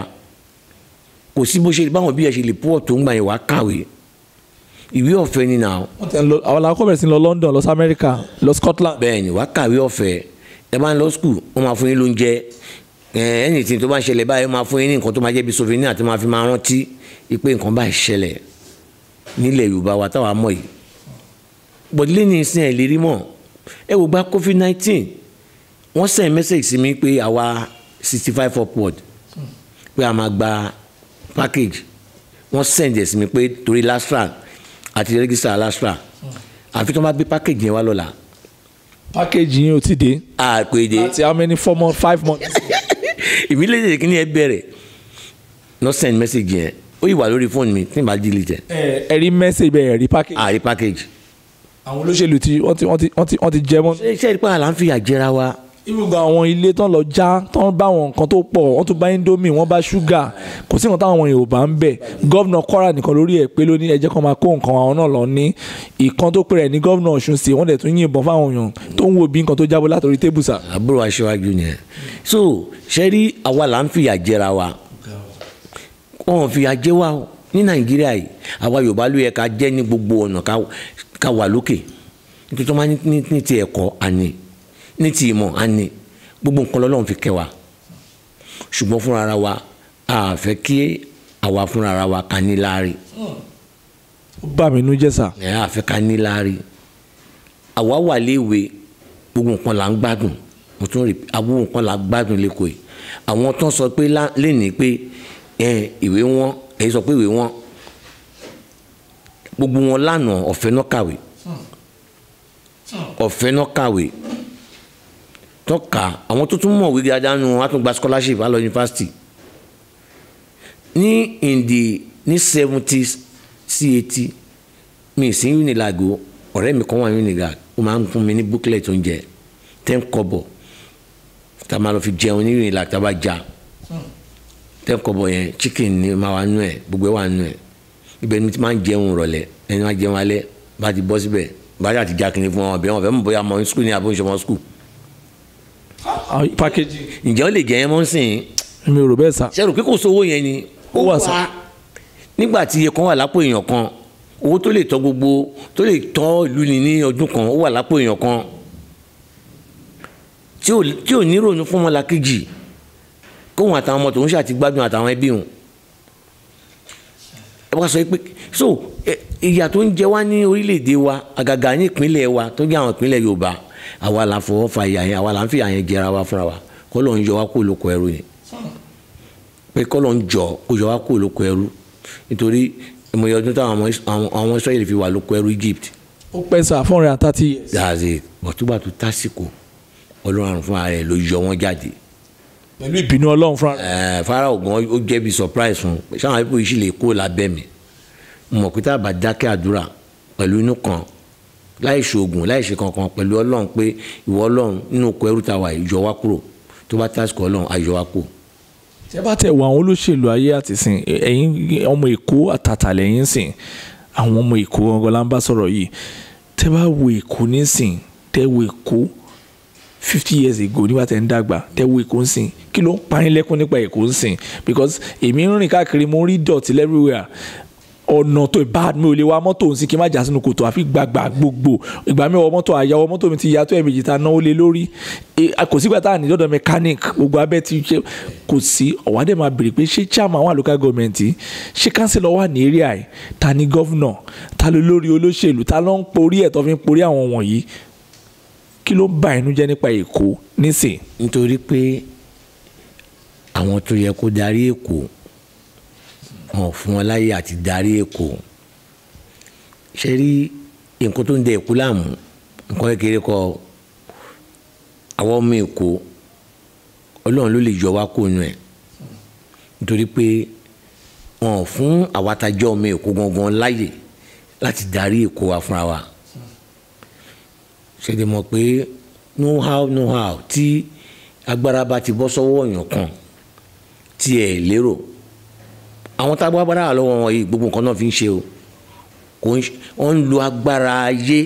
kò sí bó ṣe báwọn bí ẹ ṣe lè pọ̀ tó ń gbà yẹn wá kàwé ìwé ọ̀fẹ́ ni nà. àwọn làwọn kọ́ bẹ̀rẹ̀ sí lọ London lọ sí America lọ Scotland. bẹ́ẹ̀ ni wá kàwé ọ̀fẹ́ ẹ bá ń lọ skul wọ́n máa fún yín lóúnjẹ anything tó bá ń ṣẹlẹ̀ báyìí wọ́n máa fún yín ní nǹkan tó máa jẹ́ bí souvenir àti máa fi máa rántí pé nǹkan báyìí ṣẹlẹ̀ nílẹ̀ Yorùbá wa táwa mọ̀ yìí bọ̀dílé ní ìsìn ẹ̀ lérí mọ̀ ẹ wò gba COVID-19 wọ́n send message sí mi pé àwa 65 upward pé a máa gba package wọ́n send ẹ̀ sí mi pé torí LASTRA àti register LASTRA àfi tó máa gbé package yẹn wá lọ́la. package yẹn ò ti dé. àpèdè àti how many 4 months 5 months. ìmílẹ̀ kí ni ẹ bẹ̀rẹ̀ no send message yẹn ó yìí wà lórí fóònù mi tí n bá delete ẹ. ẹ rí message bẹ́ẹ̀ ẹ rí package. rí package. àwọn olóṣèlú tí wọ́n ti jẹ mọ́. ṣé ìpá àlà ń fi àjẹra wa. irúgbà àwọn ilé tán lọ já tán bá àwọn nǹkan tó pọ̀ wọ́n tún bá indomie wọ́n bá ṣúgà kò sí nǹkan táwọn Yorùbá ń bẹ̀ gọ́vnà Kwara nìkan lórí ẹ̀ pé lóní ẹjẹ́ kan máa kó nǹkan àwọn náà lọ ní ìkan tó pèrè ní gọ́vnà Ọ̀ṣun sí wọ́n dẹ̀ tún yìnbọn fáwọn èèyàn tó ń wo bí nǹkan tó jábọ́ látòrí tébùsà. àbúrò aṣáájú ni ẹ so ṣe rí àwa là ń fìyà jẹra wa wọn fìyà jẹ wa ní Nàìjíríà yìí àwa Yorùbá ló yẹ ká jẹ́ ní gbogbo ọ̀nà ká wà lókè nítorí tó máa ní ti ẹ̀kọ́ àní ní ti ìmọ̀ àní gbogbo nǹkan lọ́lọ́run fi kẹ́ wa ṣùgbọ́n fúnra ara wa a fẹ́ kí àwa fúnra ara wa ká ní láárí. ó bà mí nú jẹ́ sà. a fẹ́ ká ní láárí àwa wà léèwé gbogbo nǹkan là ń gbádùn mo tún rí gbogbo nǹkan là ń gbádùn lẹ́kọ̀ọ́ yìí àwọn tó ń sọ pé lẹ́nìí pé ìwé wọn èyí sọ pé ìwé wọn gbogbo wọn lánàá ọ̀fẹ́ náà kàwé ọ̀fẹ́ náà kàwé tọ́ka àwọn tó tún mọ̀ wí dáadáa nù wọ́n á tún gba scholarship á lọ yunifásitì ní 70s sí 80 mi sí Unilag o ọ̀rẹ́ mi kan wà Unilag ó máa ń fún mi ní booklet oúnjẹ 10 kọ́bọ̀ tá a máa lọ fi jẹun ní Unilag tá a bá já 10 kọ́bọ̀ yẹn chicken ni máa wà nù ẹ̀ gbogbo ẹ̀ wà nù ẹ̀ ibẹ̀ ni ti máa ń jẹun rọ̀lẹ́ ẹni máa jẹun alẹ́ bá ti bọ́ síbẹ̀ bá yà ti já kiri fún wọn ọ̀bẹ̀ wọn fẹ́ mọ̀ bóyá mọ̀ ní skul ní àbọ̀ ìṣọmọ skul. packaging. ǹjẹ́ ó lè jẹ́ yẹn mọ́ sìn. mi ò rò bẹ́ẹ̀ sá. ṣé rò pé kò sówó yẹn ni. ó wà sá. nígbà tí iye kan wà lápò èèyàn kan owó tó lè tọ́ gbogbo tó lè tọ́ ìlú ni ní ọdún kan ó wà lápò èèyàn kan tí ò ní rònú fún ọmọlàkejì kóhun àtàwọn ọmọ tòun ṣàti gbádùn àtàwọn ẹbí wọn. ẹ wá sọ pé so ìyà tó ń jẹ wá ní orílẹ̀-èdè wa àgàgà ní ìpínlẹ̀ wa tó jẹ́ àwọn ìpínlẹ̀ Yorùbá àwa là ń fọwọ́ fa ìyà yẹn àwa là ń fi ìyà yẹn jẹra wa fúnra wa kọ́ ló ń yọ wá kó lóko ẹrú ni pé kọ́ ló ń jọ kó yọ wá kó lóko ẹrú nítorí ìmọ̀ye ọdún táwọn àwọn Israẹli fi wà lóko ẹrú Egypt. ó pẹ́ sá 430 years. that's it bọ̀túbà tó tásìkò Ọlọ́run fúnra rẹ̀ ló yọ wọ́n jáde. pẹ̀lú ìbínú Ọlọ́run fúnra rẹ̀. Fáráò gan ó jẹ́ bí surprise fún un sáwọn ẹbí yìí lè kó lábẹ́ mi mọ̀ pé tá a bá dákẹ́ àdúrà pẹ̀lú inú kan láì ṣoògùn láì ṣe kankan pẹ̀lú Ọlọ́run pé ìwọ Ọlọ́run nínú oko ẹrú ta wà yọ wá kúrò tó bá tásìkò Ọlọ́run ayọ̀ wá kúrò. tẹ́ bá tẹ̀ wọ àwọn olóṣèlú ayé àti sìn ẹ̀yin ọmọ Èkó àtàtà lẹ́yìn sìn àwọn ọmọ Èkó gangan la ń bá sọ̀rọ̀ yìí tẹ́ bá wo Èkó nísìn tẹ́ wo Èkó 50 years ago nígbà tẹ́ ń dàgbà tẹ́ wo Èkó nsìn kí ló ń pa yín lẹ́kún nípa Èkó nsìn because èmi ń rìn káàkiri mo rí dọ̀tí everywhere ọ̀nà tó bad mi ò lè wa mọ́tò òun sí kí n má jà sínú kòtò àfi gbàgbà gbogbo ìgbà mi wọ mọ́tò àyàwó mọ́tò mi ti ya tó ẹ̀mejì ta náwó lé lórí kò sígbà tá à ní lọ́dọ̀ mechanic gbogbo abẹ́ ti ṣe kò sí ọ̀wádẹ́ máa béèrè pé ṣé chairman wà local government ṣé councillor wà ní area ẹ̀ ta ni governor ta ló lórí olóṣèlú ta ló ń porí ẹ̀ tó fi ń porí àwọn wọ̀nyí kí ló ń bà inú jẹ́ nípa Èkó nísìn. nítorí pé àwọn tó yẹ kó darí Èkó wọn fún wọn láyè àti darí Èkó ṣe rí nǹkan tó ń dẹ Èkó láàmú nǹkan kékeré kọ́ àwọn ọmọ Èkó Ọlọ́run ló lè yọ wá kó nu ẹ̀ nítorí pé wọn fún àwátajọ́ ọmọ Èkó gangan láyè láti darí Èkó wa fúnra wa ṣe lè mọ̀ pé no how tí agbára bá ti bọ́ sọ́wọ́ èèyàn kan tí ẹ̀ lérò àwọn tá a bá bára lọ́wọ́ wọn yìí gbogbo nǹkan náà fi ń ṣe o wọ́n ń lo agbára ayé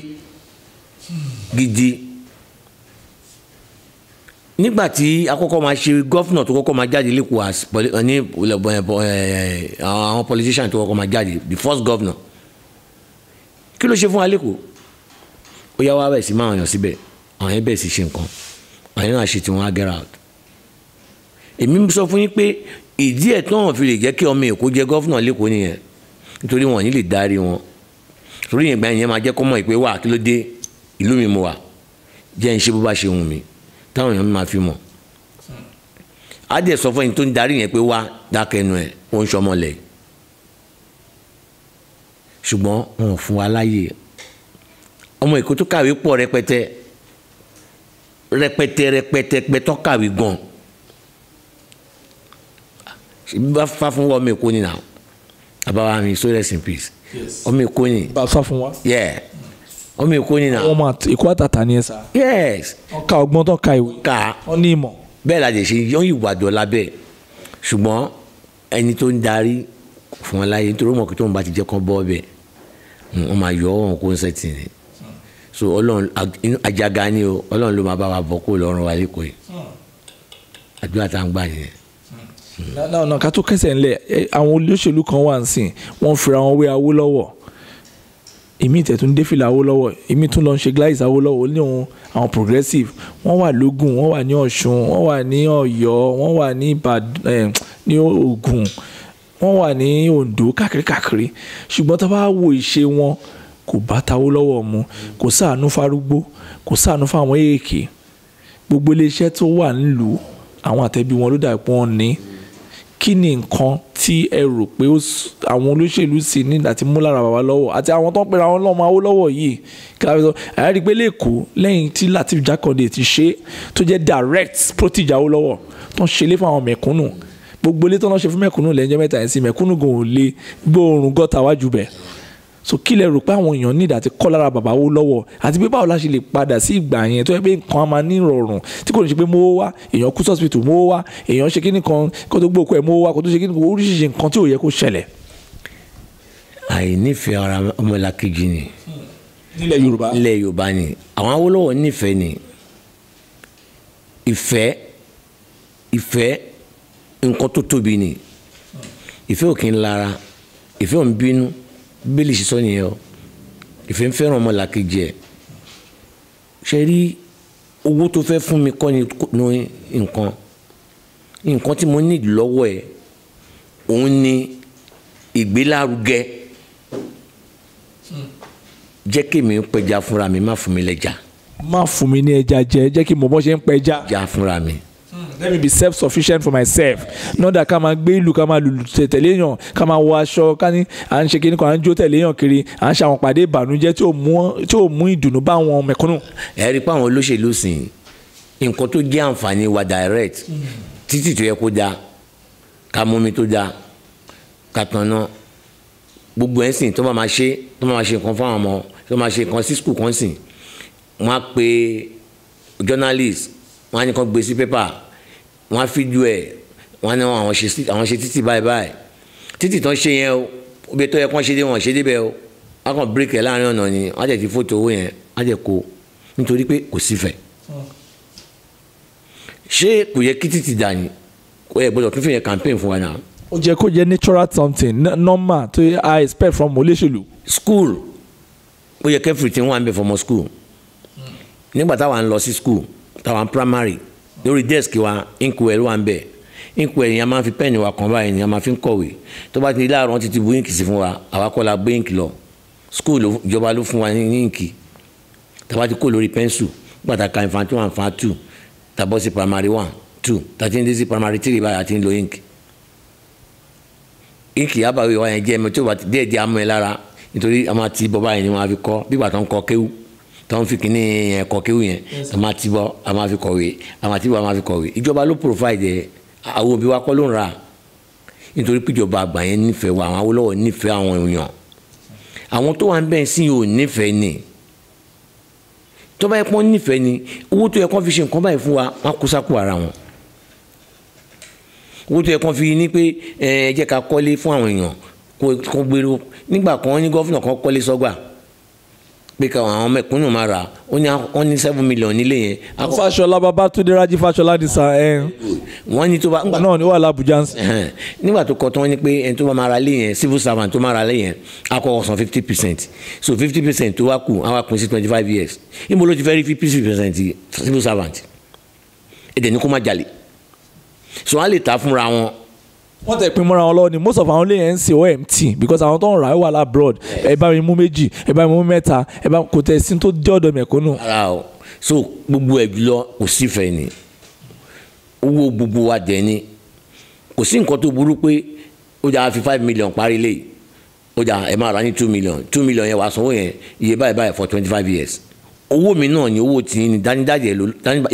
gidi nígbà tí àkọ́kọ́ máa ṣe gọ́fúnà tó kọ́kọ́ máa jáde lẹ́kọ̀ọ́ ní àwọn politician tó kọ́kọ́ máa jáde the first governor kí ló ṣe fún wa lẹ́kọ̀ọ́ ó yá wá bẹ̀ sí máa yàn síbẹ̀ àwọn yẹn bẹ̀ sí ṣe nǹkan àwọn yẹn náà ṣe tí wọ́n á get out èmi sọ fún yín pé ìdí ẹ̀ tó hàn fi lè jẹ́ kí ọmọ Èkó jẹ gọ́fúnà lẹ́kọ̀ọ́ nìyẹn nítorí wọn ò ní lè darí wọn torí yẹn gbà yẹn máa jẹ́ kó mọ̀ pé wà kí ló dé ìlú mi mo wà jẹ́ ń ṣe bó bá ṣe wù mí táwọn èèyàn máa fi mọ̀ á dẹ̀ sọ fún ẹni tó ń darí yẹn pé wá dákẹ́nu ẹ̀ ó ń ṣọmọlẹ̀ ṣùgbọ́n wọn ò fún wa láyè ọmọ Èkó tó kàwé pọ̀ rẹpẹtẹ tó kàwé gan bá fà fún ọmọ Èkó ni náà àbáwá mi so rest in peace ọmọ Èkó ni bá fà fún wa ọmọ Èkó ni náà ọmọ Èkó àtàtà ni ẹ sá yes ọkà ọgbọ́n tó ka ìwé ká ọ ní ìmọ̀ bẹ́ẹ̀ la lè ṣe yọ ìwàdọ̀ lábẹ́ ṣùgbọ́n ẹni tó ń darí fún wọn láyé nítorí mọ̀ kí tó ń bá ti jẹ́ kán bọ́ bẹ́ẹ̀ wọ́n máa yọ ọ̀hún kó ń sẹ́tì ni so Ọlọ́run àjàgà ni o Ọlọ́run ló máa bá wa bọ́ kó lọ́rùn wa lẹ́kọ̀ọ́ yìí àdúrà tá à ń gbà yẹn. náà ká tó kẹsẹ̀ ńlẹ̀ àwọn olóṣèlú kan wà ń sìn wọ́n fira wọn wé Awólọ́wọ̀ èmi ìtẹ̀tún dé fìlà Awólọ́wọ̀ èmi tún lọ ń ṣe gláìsì Awólọ́wọ̀ ní àwọn progressive wọ́n wà lógùn wọ́n wà ní Ọ̀ṣun wọ́n wà ní Ọ̀yọ́ wọ́n wà ní Ìbàdàn ní Ògùn wọ́n wà ní Oǹdó káàkiri ṣùgbọ́n tá a bá wo ìṣe wọn kò bá t'Awólọ́wọ̀ mu kò ṣàánú fárúgbó kò ṣàánú fáwọn èèkè gbogbo iléeṣẹ́ tó wà nílùú àwọn àtẹ̀bí wọn ló dà pé wọ́n ní kí ni nǹkan tí ẹ rò pé àwọn olóṣèlú sì ní láti mú lára bàbá lọ́wọ́ àti àwọn tó ń pera wọn lọ́mọ Awólọ́wọ̀ yìí kí la fi sọ àyàrí pé lẹ́kọ̀ọ́ lẹ́yìn tí Lateef Jákàndé ti ṣe tó jẹ́ direct protege Awólọ́wọ̀ tó ń ṣe lé fún àwọn mẹ̀kúnnù gbogbo ilé tó ń ṣe fún mẹ̀kúnnù lẹ́yìn mẹ́ta ẹ̀ sí mẹ̀kúnnù gan ò lè gbóòórùn gọ́ta wájú bẹ̀ so kí lẹ rò pé àwọn èèyàn ní ìdàtí kọ́ lára bàbá Awólọ́wọ̀ àti pé báwo la ṣe lè padà sí ìgbà yẹn tó yẹ pé nǹkan á máa ní ìrọ̀rùn tí kò ní ṣe pé mówó wá èèyàn kú sọ́sìpìtì mówó wá èèyàn ṣe kíní kan kó tó gbóòkú ẹ̀ mówó wá kó tó ṣe kíní kan oríṣiríṣi nǹkan tí ò yẹ kó ṣẹlẹ̀. àìnífẹ̀ẹ́ ara ọmọlàkejì ni nílẹ̀ Yorùbá ni àwọn Awólọ́wọ̀ nífẹ̀ẹ́ ni ìfẹ́ nǹkan tó tóbi ni ìfẹ́ ò kí ń lara ìfẹ́ ò ń bínú bíbélì sísọ nìyẹn o ìfẹ́ ń fẹ́ràn ọmọlàkejì ẹ̀ ṣe rí owó tó fẹ́ fún mi kọ́ ni nǹkan tí mo ní lọ́wọ́ ẹ̀ òun ni ìgbélárugẹ jẹ́ kí mi pẹja fúnra mi má fún mi lẹ́ja. má fún mi ní ẹja jẹ jẹ́ kí mo bọ́ ṣe ń pẹja. já fúnra mi. Let me be self-sufficient for myself. Not that ká máa gbé ìlú ká máa lùlù tẹ̀lé èèyàn ká máa wọ aṣọ ká ní à ń ṣe kíní kan à ń jó tẹ̀lé èèyàn kiri à ń ṣe àwọn pàdé ìbànújẹ́ tí ò mú ìdùnnú bá àwọn mẹ̀kúnnù. ẹ rí i pé àwọn olóṣèlú sìn nǹkan tó jẹ́ àǹfààní wa direct títì tó yẹ kó dáa ká mú mi tó dáa ká tanná gbogbo ẹ̀ sìn tó máa ṣe nǹkan fún àwọn ọmọ tó máa ṣe nǹkan sí skul kan sìn wọ́n á pe journalist wọ́n á ní kàn gbé sí pépà wọ́n á fídíò ẹ̀ wọ́n á ní àwọn ṣe títì báyìí títì tán ṣe yẹn o obìnrin tó yẹ kán ṣe dé wọn ṣe débẹ̀ o wọ́n á kàn bíríkì ẹ̀ láàrin ọ̀nà ni wọ́n á jẹ́ ti fótó owó yẹn wọ́n á jẹ́ kó nítorí pé kò sífẹ̀ ṣé kò yẹ kí títì dà ní kò yẹ gbọ́dọ̀ tún fi yẹn campaign fún wa náà. ó jẹ́ kó jẹ́ natural something normal tó I expect from olóṣèlú. school ó yẹ kẹ́fìrì tí wọ́n á ń bẹ̀ fọmọ school nígbà táwa ń lọ sí school táwa ń primary lórí desk wa inkwell wà ń bẹ̀ inkwell yẹn a máa fi pẹ́ẹ̀nì wa kàn báyìí ni a máa fi ń kọ̀wé tó bá ti di láàárọ̀ títí bu ink sí fún wa àwa kọ́ la gbé ink lọ school ìjọba ló fún wa ní ink tàbá ti kó lórí pencil gbàtà ka infant 1 infant 2 tàbọ̀ sí primary 1 2 tàbí ní sí primary 3 báyìí àti ń lo ink yàbàwé wa yẹn jẹ́ ẹ̀mọ́ tí ó bá ti díẹ̀ díẹ̀ amú ẹ lára nítorí a máa ti bọ́ báyìí ni wọ́n á fi kọ́ bí ìgbà tó ń kọ́ kéwú tó ń fi kíní yẹn kọ́ kéwú yẹn a máa ti bọ́ a máa fi kọ̀wé a máa ti bọ́ a máa fi kọ̀wé ìjọba ló provide ẹ̀ àwọn òbí wa kọ́ ló ń ra nítorí pé ìjọba àgbà yẹn nífẹ̀ẹ́ wa àwọn Awólọ́wọ̀ nífẹ̀ẹ́ àwọn èèyàn àwọn tó wà ń bẹ́ẹ̀ sí ò nífẹ̀ẹ́ ni tó bá yẹ pọ́n nífẹ̀ẹ́ ni owó tó yẹ kó fi ṣe nǹkan báyìí fún wa wọ́n kó sákò ara wọn owó tó yẹ kó fi ní pé ẹ jẹ́ ká kọ́lé fún àwọn èèyàn kó gbèrò nígbà kan ní gọ́fìnà kan kọ́lé sọ́gbà pé káwọn àwọn mẹ̀kúnnù máa rà wọ́n ní 7 million nílé yẹn. Fáṣọlá Babátúndé Rájí Fáṣọlá ní sa wọ́n ní tó bá. nígbà náà ni wà l'Abuja. nígbà tó kọ́ tán ní pé ẹni tó bá máa ra lé yẹn civil servant tó máa ra lé yẹn á kọ́ san 50% so 50% tó wá kù á wá pín sí 25 years níbo ló ti fẹ́ rí 50% civil servant ẹ̀dẹ̀ ní kó má jalè so wọ́n á lè ta fúnra wọn. wọ́n tẹ̀ pin mọ́ra wọn lọ́wọ́ ni most of àwọn ilé yẹn ń ṣe OMT because àwọn tó ń ra wà labroad ẹ bá mi mú 2 ẹ bá mi mú 3 ẹ bá kò tẹ̀ sí tó jẹ́ ọ̀dọ̀ mẹ̀kúnnù. ara o so gbogbo ẹ̀ jùlọ kò sífẹ̀ẹ́ ni owó gbogbo wa dẹ̀ ni kò sí nǹkan tó burú pé ó jà á fi 5 million parí lé ó jà ẹ máa rà ní 2 million 2 million yẹn wàá sanwó yẹn iye báyìí báyìí for 25 years owó mi náà ni owó tí ní dánidájẹ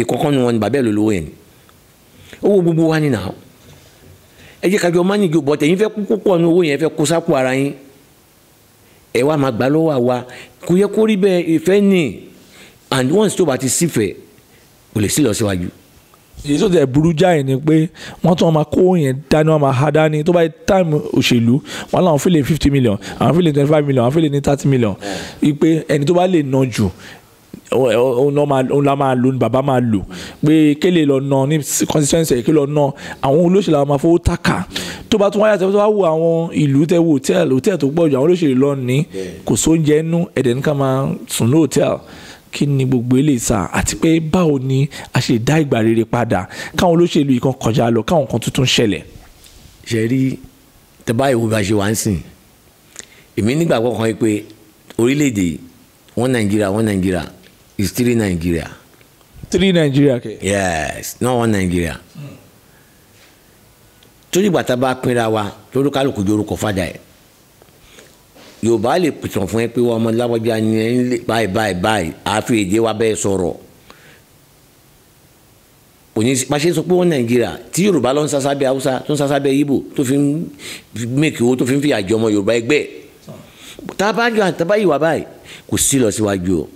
ìkọ̀kan ni wọn ni bàbá ẹ̀ ló lówó yẹn owó gbogbo wa ni nà ẹ jẹ́ kájọ máníjò bọ̀tẹ̀ yín fẹ́ kú púpọ̀ ní owó yẹn fẹ́ kó sápò ara yín ẹ wá máa gbà lọ́wọ́ àwa kò yẹ kó rí bẹ́ẹ̀ ìfẹ́ ní and once tó bá ti sífẹ̀ẹ́ kò lè sí lọ síwájú. èyí tó tẹ̀ burú jáì ni pé wọ́n tún máa kó yẹn dání wọ́n máa ha dání tó bá yẹ táìmù òṣèlú wọn làwọn fi lè 50 million àwọn fi lè 25 million àwọn fi lè ní 30 million wípé ẹni tó bá lè ná jù òun la máa lò ní bàbá máa lò pé kéle lọ ná ní constituency ẹ̀ kí lọ ná àwọn olóṣèlú àwọn máa fowó tàkà tó bá tún wáyà tó bá wo àwọn ìlú tẹ wo hòtẹ́ẹ̀lì tó pọ̀ jù àwọn olóṣèlú lọ ní kò sóúnjẹ nú ẹ̀dẹ̀ ní ká máa sùn ní hòtẹ́ẹ̀lì kí ni gbogbo eléyìí sá àti pé báwo ni a ṣe dá ìgbà rere padà káwọn olóṣèlú yìí kan kọjá lọ káwọn kan tuntun ṣẹlẹ̀. ṣe rí tẹ́bá ìwé bá ṣe wá ń sìn èmi nígbàgbọ́ kan pé orílẹ̀-èdè one Nigeria is 3 Nigeria. 3 Nigeria kẹ. Yes, not 1 Nigeria. torí gbàtà bá pinra wa torí kálukú jorúkọ fàdà ẹ̀ Yorùbá lè pìtàn fún ẹ pé wọ́n ọmọ lábọ́jà ni ẹ ń lè báyìí àáfi èdè wa bẹ́ẹ̀ sọ̀rọ̀ òní pàṣẹ sọ pé wọ́n Nàìjíríà tí Yorùbá lọ ń sásábẹ́ Haúsá tó ń sásábẹ́ Ìgbò tó fi ń mèkì owó tó fi ń fi àjọ ọmọ Yorùbá ẹgbẹ́ tábà yìí wà báyìí kò sí lọ síwájú o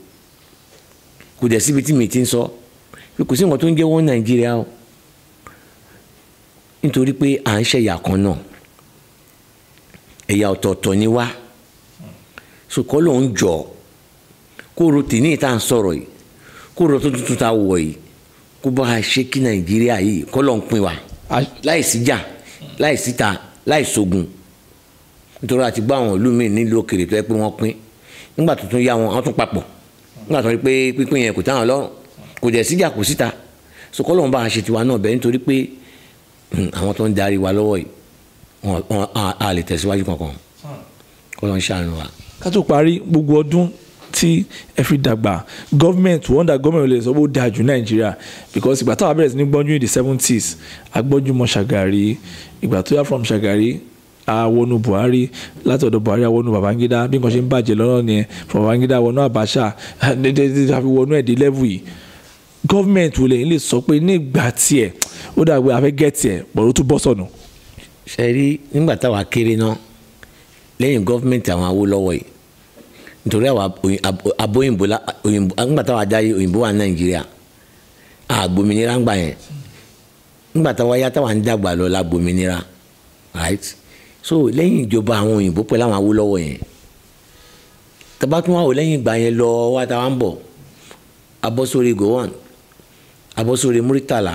kò dẹ̀ síbi tí mi ti ń sọ pé kò sí nǹkan tó ń jẹ́ wọ́n Nàìjíríà o nítorí pé à ń ṣẹ̀yà kan náà ẹ̀yà ọ̀tọ̀ọ̀tọ̀ ni wá sọkọ́ ló ń jọ kó ro tì ní ìta ń sọ̀rọ̀ yìí kó ro tó tuntun ta wọ̀ yìí kó bá a ṣe kí Nàìjíríà yìí kọ́ ló ń pín wa láì síjà láì síta láì sógun nítorí àti gbọ́ àwọn ìlú míì nílùú òkèrè tó yẹ pé wọ́n pín nígbà tó tún yá wọn tún papọ̀ nígbà tó rí pé pínpín yẹn kò táwọn lọ́rùn kò dẹ̀ síjà kò síta sọkọ́ ló ń bá a ṣe tiwa náà bẹ́ẹ̀ nítorí pé àwọn tó ń darí wa lọ́wọ́ yìí wọn a lè tẹ̀síwájú kankan kọ́ ló ń ṣàánú wa. ká tó parí gbogbo ọdún tí ẹ fi dàgbà gọ́ọ̀mẹ̀ntì wọ́n dà gọ́ọ̀mẹ̀ntì lè sọ pé ó dáa jù Nàìjíríà because ìgbà táwa bẹ̀rẹ̀ sí ní gbọ́njú in the 70s agbọ́njú mọ́ Ṣàgàrí ìgbà tó yá from Ṣàgàrí àwọnú Buhari láti ọ̀dọ̀ Buhari àwọnú Babangida bí nǹkan ṣe ń bàjẹ́ lọ́nà nìyẹn from Babangida àwọnú Abacha àfi wọnú ẹ̀dí level yìí gọ́ọ̀mẹ̀ntì wo lẹ́yìn lè sọ pé nígbà tiẹ̀ ó dàgbé afẹ́ gẹ̀ẹ́tì ẹ̀ bọ̀rọ̀ tó bọ́ sọ̀nù. ṣe rí nígbà táwa kéré náà lẹ́yìn gọ́ọ̀mẹ̀ntì àwọn Awólọ́wọ̀ yìí nítorí àwọn abóyìnbó nígbà táwa dá òyìnbó wà Nàìjíríà àgbòmìnira ńgbà yẹn nígbà táwa yá táwa ń dàgbà lọ la gbòmìnira right so lẹ́yìn ìjọba àwọn òyìnbó pẹ̀lú àwọn Awólọ́wọ̀ yẹn tabatun wa ò lẹ́yìn ìgbà yẹn lọ wá táwa ń bọ̀ abọ́sórí Gowon abọ́sórí Muritala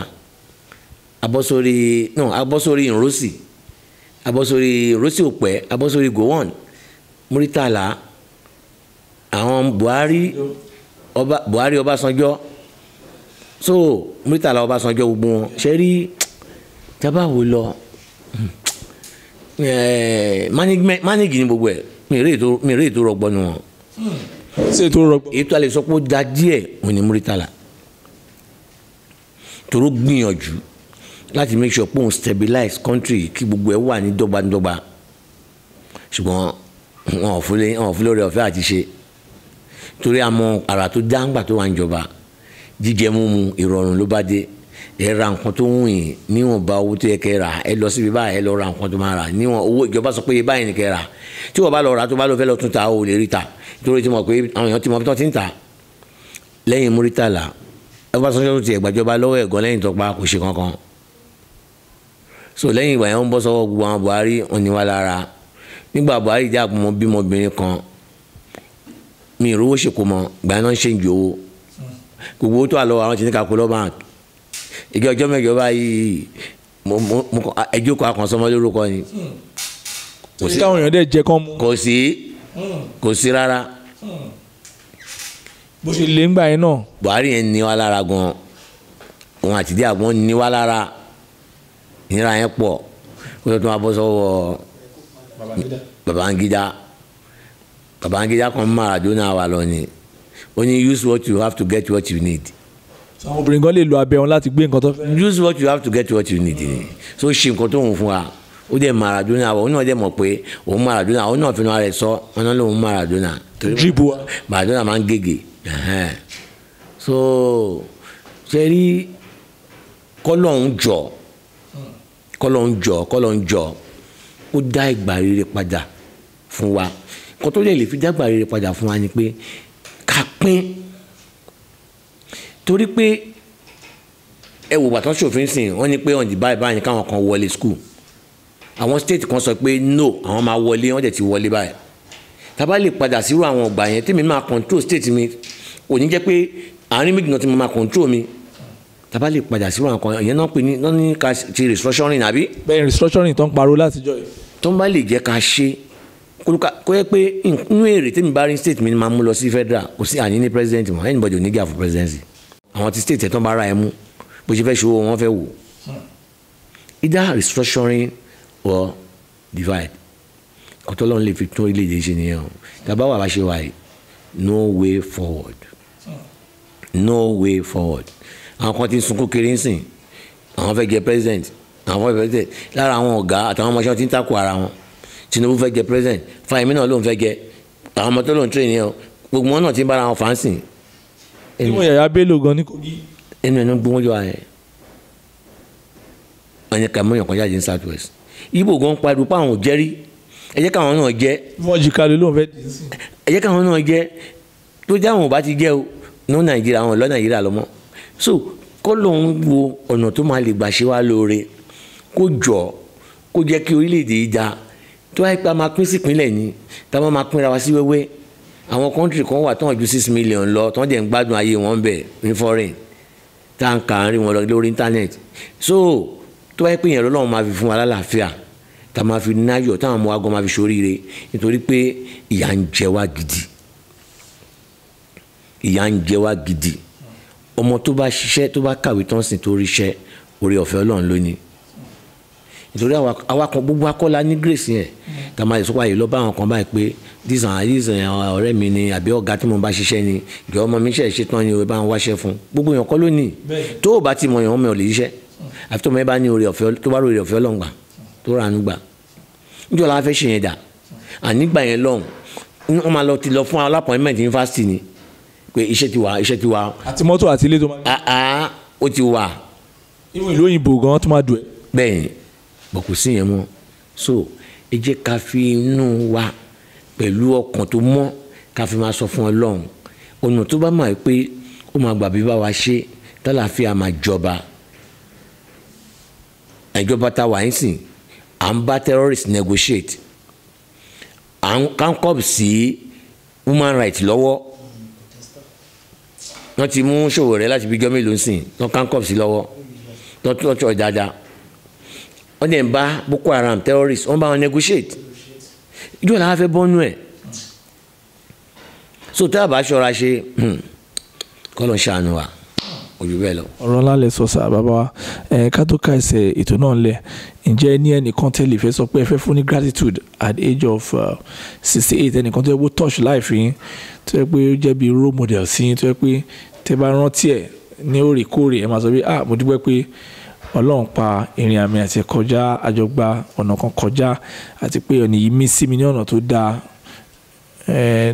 abọ́sórí Nrosi abọ́sórí Rosi Òpẹ́, abọ́sórí Gowon, Muritala, àwọn Buhari Ọbásanjọ́, so Muritala Ọbásanjọ́ gbogbo wọn ṣe rí tábàwò lọ manage ní gbogbo ẹ̀ mi rí ètò rọgbọ nu wọn. ṣé ètò rọgbọ. ètò àlè sọ pé ó da díẹ̀ òun ni Muritala tòró gbìyànjú láti make sure pé òun stabilize country kí gbogbo ẹ̀ wà ní dọ́gbandọ́gba ṣùgbọ́n wọn ò fún lórí ọ̀fẹ́ àti ṣe torí àmọ́ àrà tó dáńgbà tó wà ń jọba jíjẹ múmu ìrọ̀rùn ló bá dé ẹ ra nǹkan tó ń wìn níwọ̀nba owó tó yẹ kẹ́ rà ẹ lọ síbi báyìí ẹ lọ ra nǹkan tó máa rà níwọ̀n owó ìjọba sọ pé báyìí ni kẹ́ rà tí wọ́n bá lọ rà tó bá lọ fẹ́ lọ tún ta ò lè rí ta nítorí tí mo pé àwọn èèyàn tí mo fi tán ti ń ta lẹ́yìn Muritala Ọbásanjọ́ tó ti ẹ̀gbàjọba lọ́wọ́ ẹ̀gán lẹ́yìn tó pa kò ṣe kankan so lẹ́yìn ìgbà yẹn ń bọ́ sọ́wọ́ gbogbo àwọn Buhari wọn ni wá lára nígbà Buhari jẹ́ àpò bímọbìnrin kan mi ìrówó ṣèkó mọ gbà náà ń ṣe ìjò owó gbogbo owó tó wà lọ́wọ́ àwọn ti ní kakó lọ́ bank ìgbà ọjọ́ mẹ́jọ báyìí ẹjọ́ kọ akọ̀sọ́mọ́ lórúkọ ni. kò sí káwọn èèyàn dẹ̀ jẹ́ kán mú. kò sí rárá. bó ṣe lè ń gbà yẹn náà. Buhari yẹn ní wá lára gan òun àti díẹ̀ àgbọn ní wá lára ìnira yẹn pọ̀ kó tó tún wá bọ́ sọ́wọ́ Babangida kan Maradona wà lọ ni ó ní use what you have to get what you need. àwọn obìnrin kan lè lo abẹ́ wọn láti gbé nǹkan tó fẹ́. use what you have to get what you need ni so ṣe nǹkan tó ń fún wa ó dẹ̀ Maradona wa ó náà dẹ̀ mọ̀ pé òun Maradona ó náà fi náà rẹ̀ sọ wọn náà lòun Maradona. dribble wa. Maradona máa ń gègé so ṣe rí kọ́lọ́hún jọ ó dá ìgbà rere padà fún wa kó tó lè fi dá ìgbà rere padà fún wa ni pé ká pín torí pé ẹ wò bàtàn ṣòfin sìn wọ́n ní pé ọ̀n dìbà báyìí káwọn kan wọlé school àwọn state kan sọ pé no àwọn máa wọlé wọ́n dẹ̀ ti wọlé báyìí tábà lè padà sírò àwọn ọgbà yẹn tèmi máa control state mi ò ní jẹ́ pé àárín méjì náà ti máa control mi tábà lè padà sírò àwọn kan yẹn náà pè ní ká ṣe restructuring àbí. bẹ́ẹ̀ restructuring tó ń pariwo látijọ́ yìí. tó ń bá lè jẹ́ ká ṣe kó yẹ pé inú èrè tèmi bá rí state mi ni máa mú lọ sí federal kò sí àní ní president mọ́ anybody ò ní jà fún presidency àwọn ti state ẹ̀ tó ń bá ara ẹ̀ mú bó ṣe fẹ́ ṣe owó wọn fẹ́ wò either restructuring or divide kọ́tọ́ lọ́n lè fi tún orílẹ̀-èdè ṣe nìyẹn o tàbá wà bá ṣe wà yìí no way forward àwọn kan ti ń sunkún kiri ń sìn àwọn fẹ́ jẹ president àwọn fẹ́ president lára àwọn ọ̀gá àtàwọn ọmọọṣẹ́ ti ń takò ara wọn Tinubu fẹ́ jẹ president Fáyemí náà ló ń fẹ́ jẹ àwọn ọmọ tó ló ń train yẹn o gbogbo wọn náà ti ń bára wọn fà ń sìn. ìmọ̀ Yàyà Bello gan ní Kogi. ẹnu gbọ́n jọ ayẹ ẹni kà mọ́yàn kan jáde ní South West Ìgbò gan pariwo pé àwọn ò jẹ́rí ẹ jẹ́ káwọn náà jẹ́. wọ́n jí kalẹ̀ ló ń fẹ́ dì í sí. ẹ jẹ́ káwọn náà jẹ́ tó jẹ́ àwọn ò bá ti jẹ́ o ní Nàìjíríà àwọn ọ̀lọ́ Nàìjíríà lọ́mọ́ so kó lóun wo ọ̀nà tó máa lè gbà ṣe wá lóore kó jọ kó jẹ́ kí orílẹ̀-èdè yìí da tó wáyé pé a máa pín sí ìpínlẹ̀ ni tá a máa pínra wa sí wẹ́wẹ́ àwọn kọ́ńtìrì kan wà tó wọ́n ju 6 million lọ tó wọ́n dẹ̀ ń gbádùn ayé wọn bẹ̀ ní foreign tá à ń kà ń rí wọn lọ lórí internet so tó wáyé pé yẹn lọ́lọ́run máa fi fún wa lálàáfíà tá a máa fi náyọ̀ táwọn ọmọ agbọ́n máa fi ṣoríire nítorí pé ìyà ń jẹ wá gidi ọmọ tó bá ṣiṣẹ́ tó bá kàwé tán sìn tó ríṣẹ́ oore ọ̀fẹ́ Ọlọ́run lónìí nítorí awakọ̀ gbogbo akọ́la ní grace yẹn tá a máa lè sọ́kọ́ àyè lọ bá àwọn kan báyìí pé dísàn ọ̀rẹ́ mi ni àbí ọ̀gá tí mo bá ṣiṣẹ́ ni ìjọ ọmọ mi ṣe tán ni o bá ń wáṣẹ́ fún gbogbo èèyàn kọ́ lónìí tó o bá ti mọ̀ èèyàn ọmọ ẹ̀ ò lè ṣiṣẹ́ àfi tó mọ̀ ẹ bá ní oore ọ̀fẹ́ tó bá rí oore ọ̀fẹ́ Ọlọ́run gbà tó ránú gbà níjọ́ la fẹ́ ṣe yẹn dà ànígbà yẹn lọ́hùn wọ́n máa lọ ti lọ fún appointment university ni pé iṣẹ́ ti wà. àti mọ́tò àti ilé tó máa. ó ti wà. ìwé ìlú òyìnbó gan tó máa dùn ẹ́. bẹ́ẹ̀ bọ̀ kò sí yẹn mọ́ so ẹ jẹ́ ká fi inú wa pẹ̀lú ọkàn tó mọ́ ká fi máa sọ fún Ọlọ́run ọ̀nà tó bá máa pé ó máa gbà bí bá wa ṣe tálàfíà máa jọba ìjọba tá a wà ń sìn à ń bá terrorist negotiate à ń kankọ́b sí human rights lọ́wọ́ wọ́n ti mú Sowore láti bí jọ́ mélòó sìn wọ́n kankọ́b sí lọ́wọ́ lọ́tọ̀ dáadáa wọ́n dẹ̀ ń bá Boko Haram terrorists wọ́n bá wọn negotiate ìjọ làwọn fẹ́ bọ́nú ẹ̀ so tá a bá ṣọ́ra ṣe kọ́ ló ń ṣàánú wa ojú bẹ́ẹ̀ lọ. ọ̀rọ̀ ńlá lẹ sọ sá bàbá wa ká tó ká ẹsẹ̀ ètò náà lẹ̀ ǹjẹ́ ní ẹnìkan tẹ́lẹ̀ fẹ́ sọ pé ẹ fẹ́ fún ní gratitude at the age of 68 ẹnìkan tó yẹ kó touch life yín tó yẹ pé ó jẹ́ bí role model sí yín tó yẹ pé tẹ́ bá rántí ẹ̀ ní òrèkóòrè ẹ máa sọ pé mo dúpẹ́ pé Ọlọ́run pa ìrìn àmì àti kọjá àjọgbá ọ̀nà kan kọjá àti pé ọ̀nà yìí mí sí mi ní ọ̀nà tó dáa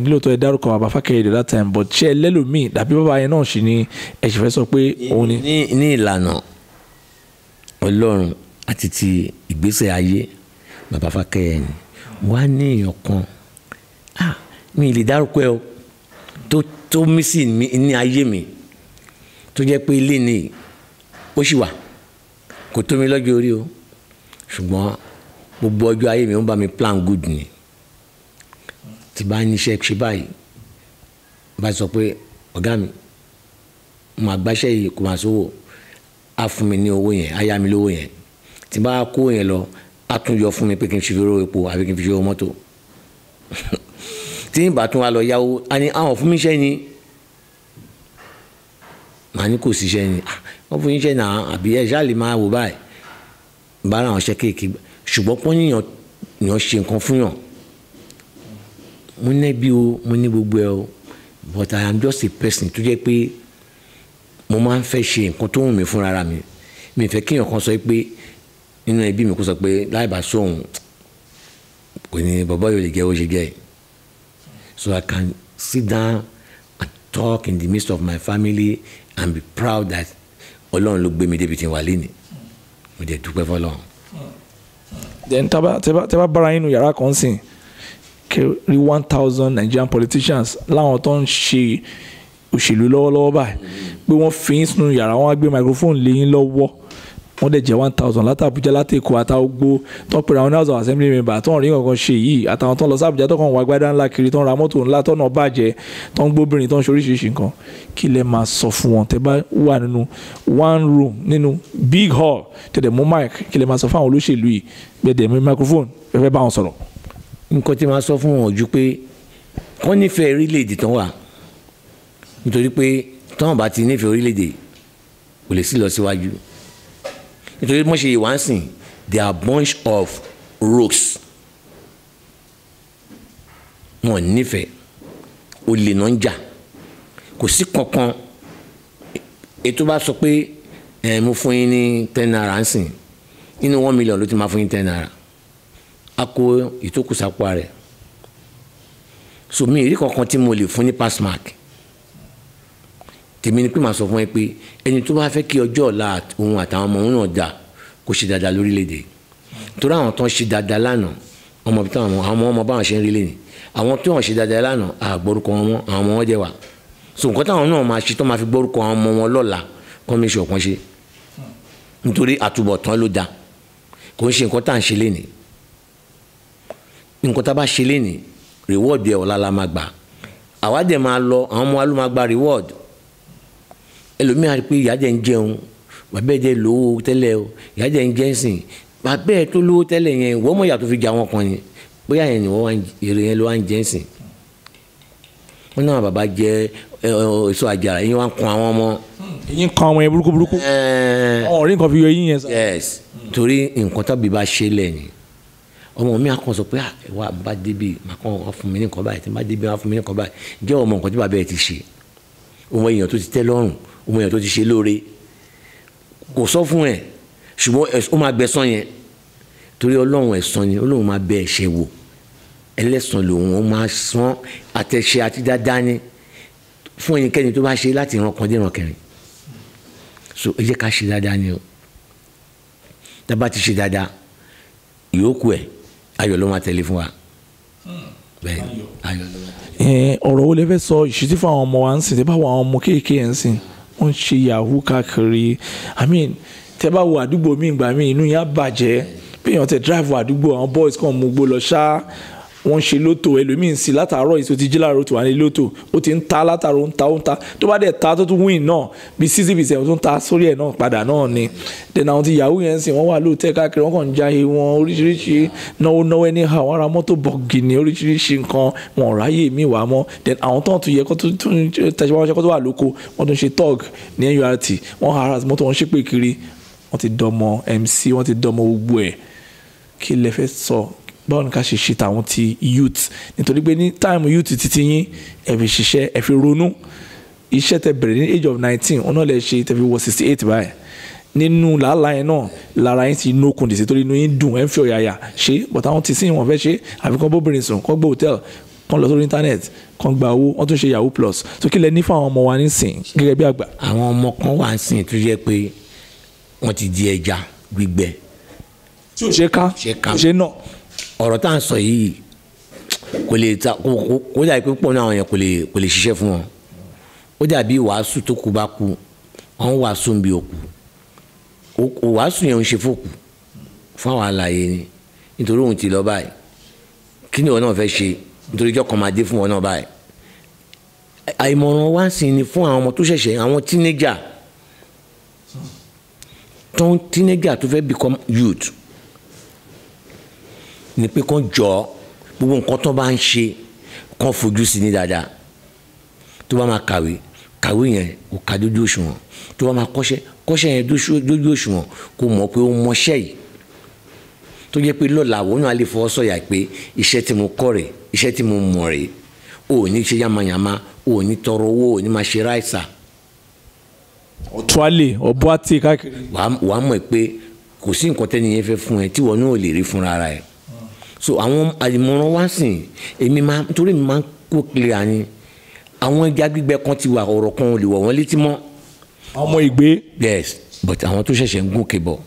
nílòótọ́ ẹ dárúkọ bàbá Fákẹ́yẹ that time but ṣé lẹ́lòmíì dàbí bàbá yẹn náà ṣì ni ẹ ṣì fẹ́ sọ pé òun ni. ní ìlànà Ọlọ́run àti ti ìgbésẹ̀ ayé bàbá Fákẹ́yẹ ni wá ní èèyàn kan mi lè dárúkọ ẹ o tó mí sí ní ayé mi tó jẹ́ pé ilé ni ó ṣì wà kò tó mi lọ́jọ́ orí o ṣùgbọ́n gbogbo ọjọ́ ayé mi ó ń bá mi plan good ni tí bá ní iṣẹ́ ṣe báyìí bá sọ pé ọ̀gá mi mo àgbáṣẹ́ yìí kò máa sówó á fún mi ní owó yẹn á yá mi lówó yẹn tí bá kó yẹn lọ á tún yọ fún mi pé kí n fi owó epo àbí kí n fi owó mọ́tò tí n bá tún wá lọ yáwó á ní àwọn fún mi iṣẹ́ ni màá ní kò sí iṣẹ́ ni wọ́n fún yín iṣẹ́ náà àbí ẹ̀ ṣáà lè máa wò báyìí bá ara àwọn iṣẹ́ kéèké ṣùgbọ́n pọ́n yàn ṣe nǹkan fún yàn mo nẹ́bí o mo ní gbogbo ẹ o but I am just a person tó jẹ́ pé mo máa ń fẹ́ ṣe nǹkan tó wù mí fúnra mi mi fẹ́ kéèyàn kan sọ pé nínú ẹbí mi kó sọ pé láì bá sóhun kò ní bàbá yóò lè jẹ́ ó ṣe jẹ́ so I can sit down and talk in the midst of my family and be proud that Ọlọ́run ló gbé mi débi tí n wà lénìí mo dẹ̀ dúpẹ́ fọlọ́run. then tẹ́ bá bára yín nu yàrá kan sìn rí 1000 Nigerian politicians láwọn tó ń ṣe òṣèlú lọ́wọ́lọ́wọ́ báyìí pé wọ́n fi yín sínú yàrá wọn á gbé microphone lé yín lọ́wọ́ wọ́n dẹ̀ jẹ́ 1000 láti Àbújá láti Èkó àtàwọ̀gbó tó ń pèrè àwọn House of Assembly member tó ń rí nǹkan ṣe yìí àtàwọn tó ń lọ sí Àbújá tó kàn wá gbádá ńlá kiri tó ń ra mọ́tò ńlá tó ń bàjẹ́ tó ń gbóbìnrin tó ń ṣe oríṣiríṣi nǹkan kí lẹ máa sọ fún wọn tẹ́ bá wà nínú one room nínú big hall tẹ̀lé mú mic kí lẹ máa sọ fún àwọn olóṣèlú yìí gbẹ̀dẹ̀ mú microphone fẹ́ bá wọn sọ̀rọ̀. nǹkan tí máa sọ fún wọn ojú pé wọ́n nífẹ̀ẹ́ orílẹ̀-èdè tán wà nítorí pé tán bá ti nífẹ̀ẹ́ orílẹ̀-èdè kò lè sí lọ síwájú nítorí wọ́n ṣe ìwà ń sìn they are bunch of rogues wọn nífẹ̀ẹ́ olè náà ń jà kò sí kankan ètò bá sọ pé mo fún yín ní 10 naira ń sìn nínú 1 million ló ti máa fún yín 10 naira a kó ìtókùsápá rẹ̀ so mi ìrí kankan tí mo lè fún ní pass mark tèmi ni pé màá sọ fún ẹ pé ẹni tó bá fẹ́ kí ọjọ́ ọ̀la òun àtàwọn ọmọ òun náà dà kó ṣe dáadáa lórílẹ̀‐èdè torí àwọn tó ń ṣe dáadáa lánàá ọmọ bí táwọn ọmọ báwọn ṣe ń rí lẹ́nu àwọn tó ń ṣe dáadáa lánàá àgbórúkọ wọn mọ́ àwọn ọmọ wọn jẹ́ wà so nǹkan táwọn náà máa ṣe tó máa fi gbórúkọ àwọn ọmọ wọn lọ́la kọ́ mi ṣe ọ̀kan ṣe nítorí àtúbọ̀tán ló da kò ń ṣe nǹkan tá à ń ṣe lẹ́nu nǹkan tá a bá ṣe lẹ́nu reward ẹ̀ ọ̀la la máa gbà àwa dẹ̀ máa lọ àwọn ọmọ wa ló máa gba reward ẹlòmíà rí pé ìyá jẹ́ ń jẹun bàbá ẹ̀ jẹ́ lówó tẹ́lẹ̀ o ìyá jẹ́ ń jẹ́ ń sìn bàbá ẹ̀ tó lówó tẹ́lẹ̀ yẹn wọ́n mọ̀ ìyà tó fi jà wọn kan ni bóyá yẹn ni wọ́n èrè yẹn ló wá ń jẹ́ ń sìn wọ́n náà bàbá jẹ́ èso àjàrà yín wá ń kun àwọn ọmọ. yín kan àwọn yẹn burúkú burúkú ọ̀rìn nǹkan fi yọ yín yẹn sá. yes torí nǹkan tábí bá ṣe lẹ́yìn ọmọ mi àkàn sọ pé wà bá débi màkàn wà fún mi ní nǹkan báyìí tí bá débi wà fún mi ní nǹkan báyìí jẹ́ ọmọ nǹkan tí bàbá ẹ̀ ti ṣe òun èèyàn tó ti tẹ́ lọ́rùn òun èèyàn tó ti ṣe lóore kò sọ fún ẹ ṣùgbọ́n ó máa gbẹ̀san yẹn torí ọlọ́run ẹ̀san ni ọlọ́run máa bẹ ẹ̀ṣẹ̀ wò ẹlẹ́san lòun ó máa san àtẹ̀ṣe àti dáadáa ní fún ẹnikẹ́ni tó bá ṣe láti ìran kan dé ìran kẹrin so ẹ jẹ́ ká ṣe dáadáa ni o tá a bá ti ṣe dáadáa ìyókù ẹ̀ ayọ̀ ló máa tẹ̀lé fún wa bẹ́ẹ̀ ayọ̀ ló máa tẹ̀lé. ọ̀rọ̀ wo lè fẹ́ sọ ìṣítí fún àwọn ọmọ wa ń sìn tẹ́ bá wọ àwọn ọmọ kéékèèké ń sìn wọ́n ń ṣe yahoo káàkiri tẹ́ bá wo àdúgbò mi ìgbà mi inú yẹn á bàjẹ́ bí èèyàn tẹ drive àdúgbò àwọn boys kan mú gbó lọ ṣá wọ́n ṣe lótò ẹlòmíín sí látàárọ̀ yìí tó ti jí láàárọ̀ tó wà ní lótò ó ti ń ta látàárọ̀ ó ń ta tó bá dẹ̀ ta tó tún win náà bí 60% tó ń ta sórí ẹ̀ náà padà náà ni then àwọn ti yahoo yẹn sì wọ́n wà lóòótẹ́ káàkiri wọ́n kàn ń jáhe wọn oríṣiríṣi náwó anyhow wọ́n ra mọ́tò bọ̀gìnì oríṣiríṣi nǹkan wọn ráyè mí wà mọ́ then àwọn tó ń tún yẹ kó tún tẹ̀síwájú kó tó wà lóko wọ́n tún ṣe tug ní NURT wọ́n harass mọ́tò wọn ṣépè kiri wọ́n ti dọmọ MC wọ́n ti dọmọ gbogbo ẹ̀ kí lẹ fẹ́ sọ báwo ni ká ṣe ṣe tàwọn ti youth nítorí pé ní táìmù youth títí yín ẹ fi ṣiṣẹ́ ẹ fi ronú iṣẹ́ tẹ bẹ̀rẹ̀ ní age of 19 ọ̀nà lẹ ṣe tẹ fi wọ 68 báyìí nínú làálàá yẹn náà lára yín ti inú okùn dèsè torí inú yín dùn ẹ ń fi ọ̀yàyà ṣe but àwọn ti sìn wọn fẹ́ ṣe àfi kán bóbìnrin sùn kán gbé hòtẹ́ẹ̀lì kán lọ sórí internet kán gba owó wọ́n tún ṣe yahoo plus tó kí lẹ ní fún àwọn ọmọ wa nísìn gẹ́gẹ́ bí àgbà. àwọn ọmọ kan wà ń sìn tó yẹ pé wọ́n ti di ẹja gbígbẹ tí ò ṣe ká ò ṣe náà. ọ̀rọ̀ tá à ń sọ yìí kò lè ta kó dàbí pé pọ̀ náà àwọn yẹn kò lè ṣiṣẹ́ fún wọn ó dàbí wàásù tó kú bá kú wọn wàásù ń bi òkú wàásù yẹn ń ṣe fòkù fún àwọn àlàyé ni nítorí òun ti lọ báyìí kí ni wọn náà fẹ́ ṣe nítorí ìjọ kan máa dé fún wọn náà báyìí àìmọ̀ràn wá sí ni fún àwọn ọmọ tó ṣẹ̀ṣẹ̀ àwọn teenager tó fẹ́ become youth ni pé kán jọ gbogbo nǹkan tó bá ń ṣe kán fojú sí ní dáadáa tó bá máa kàwé yẹn kò ká dójú òṣùwọ̀n tó bá máa kọ́ṣẹ́ yẹn dójú òṣùwọ̀n kò mọ̀ pé ó mọṣẹ́ yìí tó jẹ́ pé lọ́la àwọn náà lè fọwọ́ sọ̀yà pé iṣẹ́ tí mo kọ́ rẹ̀ iṣẹ́ tí mo mọ̀ rẹ̀ ò ní ṣe yamayama ò ní tọrọ owó ò ní máa ṣe ráìsà. ọ̀túnwálé ọ̀bọ àti káàkiri. wàá mọ̀ pé kò sí nǹkan tẹ́ni yẹn fẹ́ fún ẹ tí wọn náà lè rí fúnra rẹ̀ so àwọn àìmọ̀ràn wá sìn torí mi máa ń kó clear ni àwọn ẹja gbígbẹ kan ti wà ọ̀rọ̀ kan ò lè wọ̀ wọ́n létí mọ́. ọmọ ìgbé. yes but àwọn tó ṣẹ̀ṣẹ̀ ń gòkè bọ̀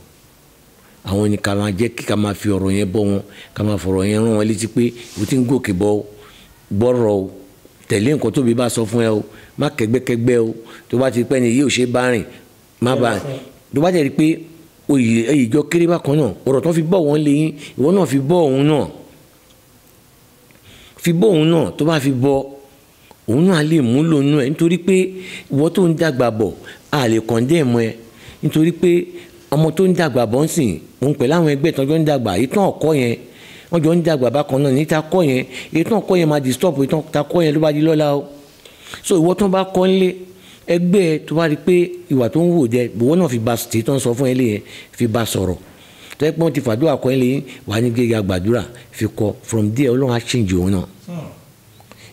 àwọn ni ká máa jẹ́ kí ká máa fi ọ̀rọ̀ yẹn bọ́ wọn ká máa fọ̀rọ̀ yẹn rán wọn létí pé o ti ń gòkè bọ̀ gbọ́rọ̀ o tẹ̀lé nǹkan tóbi bá sọ fún ẹ o má kẹ́gbẹ́kẹ́gbẹ́ o tó bá ti pẹ́ ni yìí ò ṣe bá rìn má bá tó bá tẹ̀lé pé oyè ìjọ kéré bákan náà ọ̀rọ̀ tó fi bọ́ wọn lé yín ìwọ náà fi bọ́ òun náà tó bá fi bọ́ òun náà lè múlò nú ẹ nítorí pé ìwọ tó ń dàgbà bọ̀ a lè condemn ẹ nítorí pé ọmọ tó ń dàgbà bọ̀ ń sìn òun pẹ̀lú àwọn ẹgbẹ́ ìtọ́jọ́ ń dàgbà èyí tán ọ̀kọ́ yẹn wọ́n jọ ń dàgbà bákan náà níta kọ́ yẹn èyí tán ọ̀kọ́ yẹn máa disturb èyí tán ta kọ́ yẹn ló bá di lọ́la o so ìwọ tó bá kọ́ ńlé ẹgbẹ́ ẹ tó bá rí pé ìwà tó ń wò jẹ ìwọ náà fi ba tí tó ń sọ fún ẹ lé yẹn fi ba sọ̀rọ̀ tó yẹ pé wọ́n ti fàdúrà kọ́ ẹ lé yẹn wà ní gẹ́gẹ́ gbàdúrà fi kọ́ from there ọlọ́run á change òun náà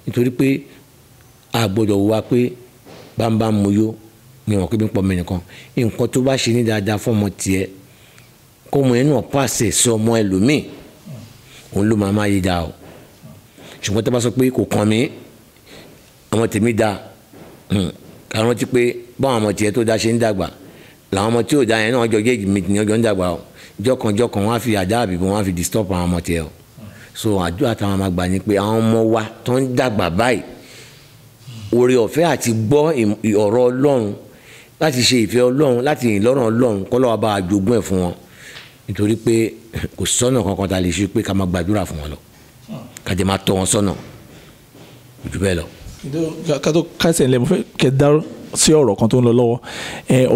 nítorí pé a gbọ́dọ̀ wá pé bámbá mu yó ni wọn kí bí ń pọ̀ mẹ́nìkan nǹkan tó bá ṣe ní dáadáa fún ọmọ tiẹ̀ kó ọmọ yẹn náà pàṣẹ sí ọmọ ẹlòmíì òun ló máa yé dáa o ṣùgbọ́n tó bá sọ pé kò kàn mí ọmọ tèmi dáa kàrán ti pé báwọn ọmọ tiẹ̀ tó dá ṣe ń dàgbà làwọn ọmọ tí ò dá yẹn náà jọ géèjì mi ní ọjọ́ ń dàgbà o jọkànjọkàn wọn á fi àdá àbíbọn wọn á fi disturb àwọn ọmọ tiẹ̀ o so àdúrà táwọn máa gbà ní pé àwọn ọmọ wa tó ń dàgbà báyìí oore ọ̀fẹ́ àti gbọ́ ọ̀rọ̀ Ọlọ́run láti ṣe ìfẹ́ Ọlọ́run láti yìn lọ́rùn Ọlọ́run kọ́lọ́wọ́ bá a jogún ẹ̀ fún wọn nítorí pé kò sọ́nà kankan tá a lè ṣe pé ká máa gbàdúrà fún wọn lọ ká jẹ́ máa tọ́ wọn sọ́nà jù bẹ́ẹ̀ lọ. ká tó kásẹ̀ ńlẹ̀ mo fẹ́ kẹ́ dá sí ọ̀rọ̀ kan tó ń lọ lọ́wọ́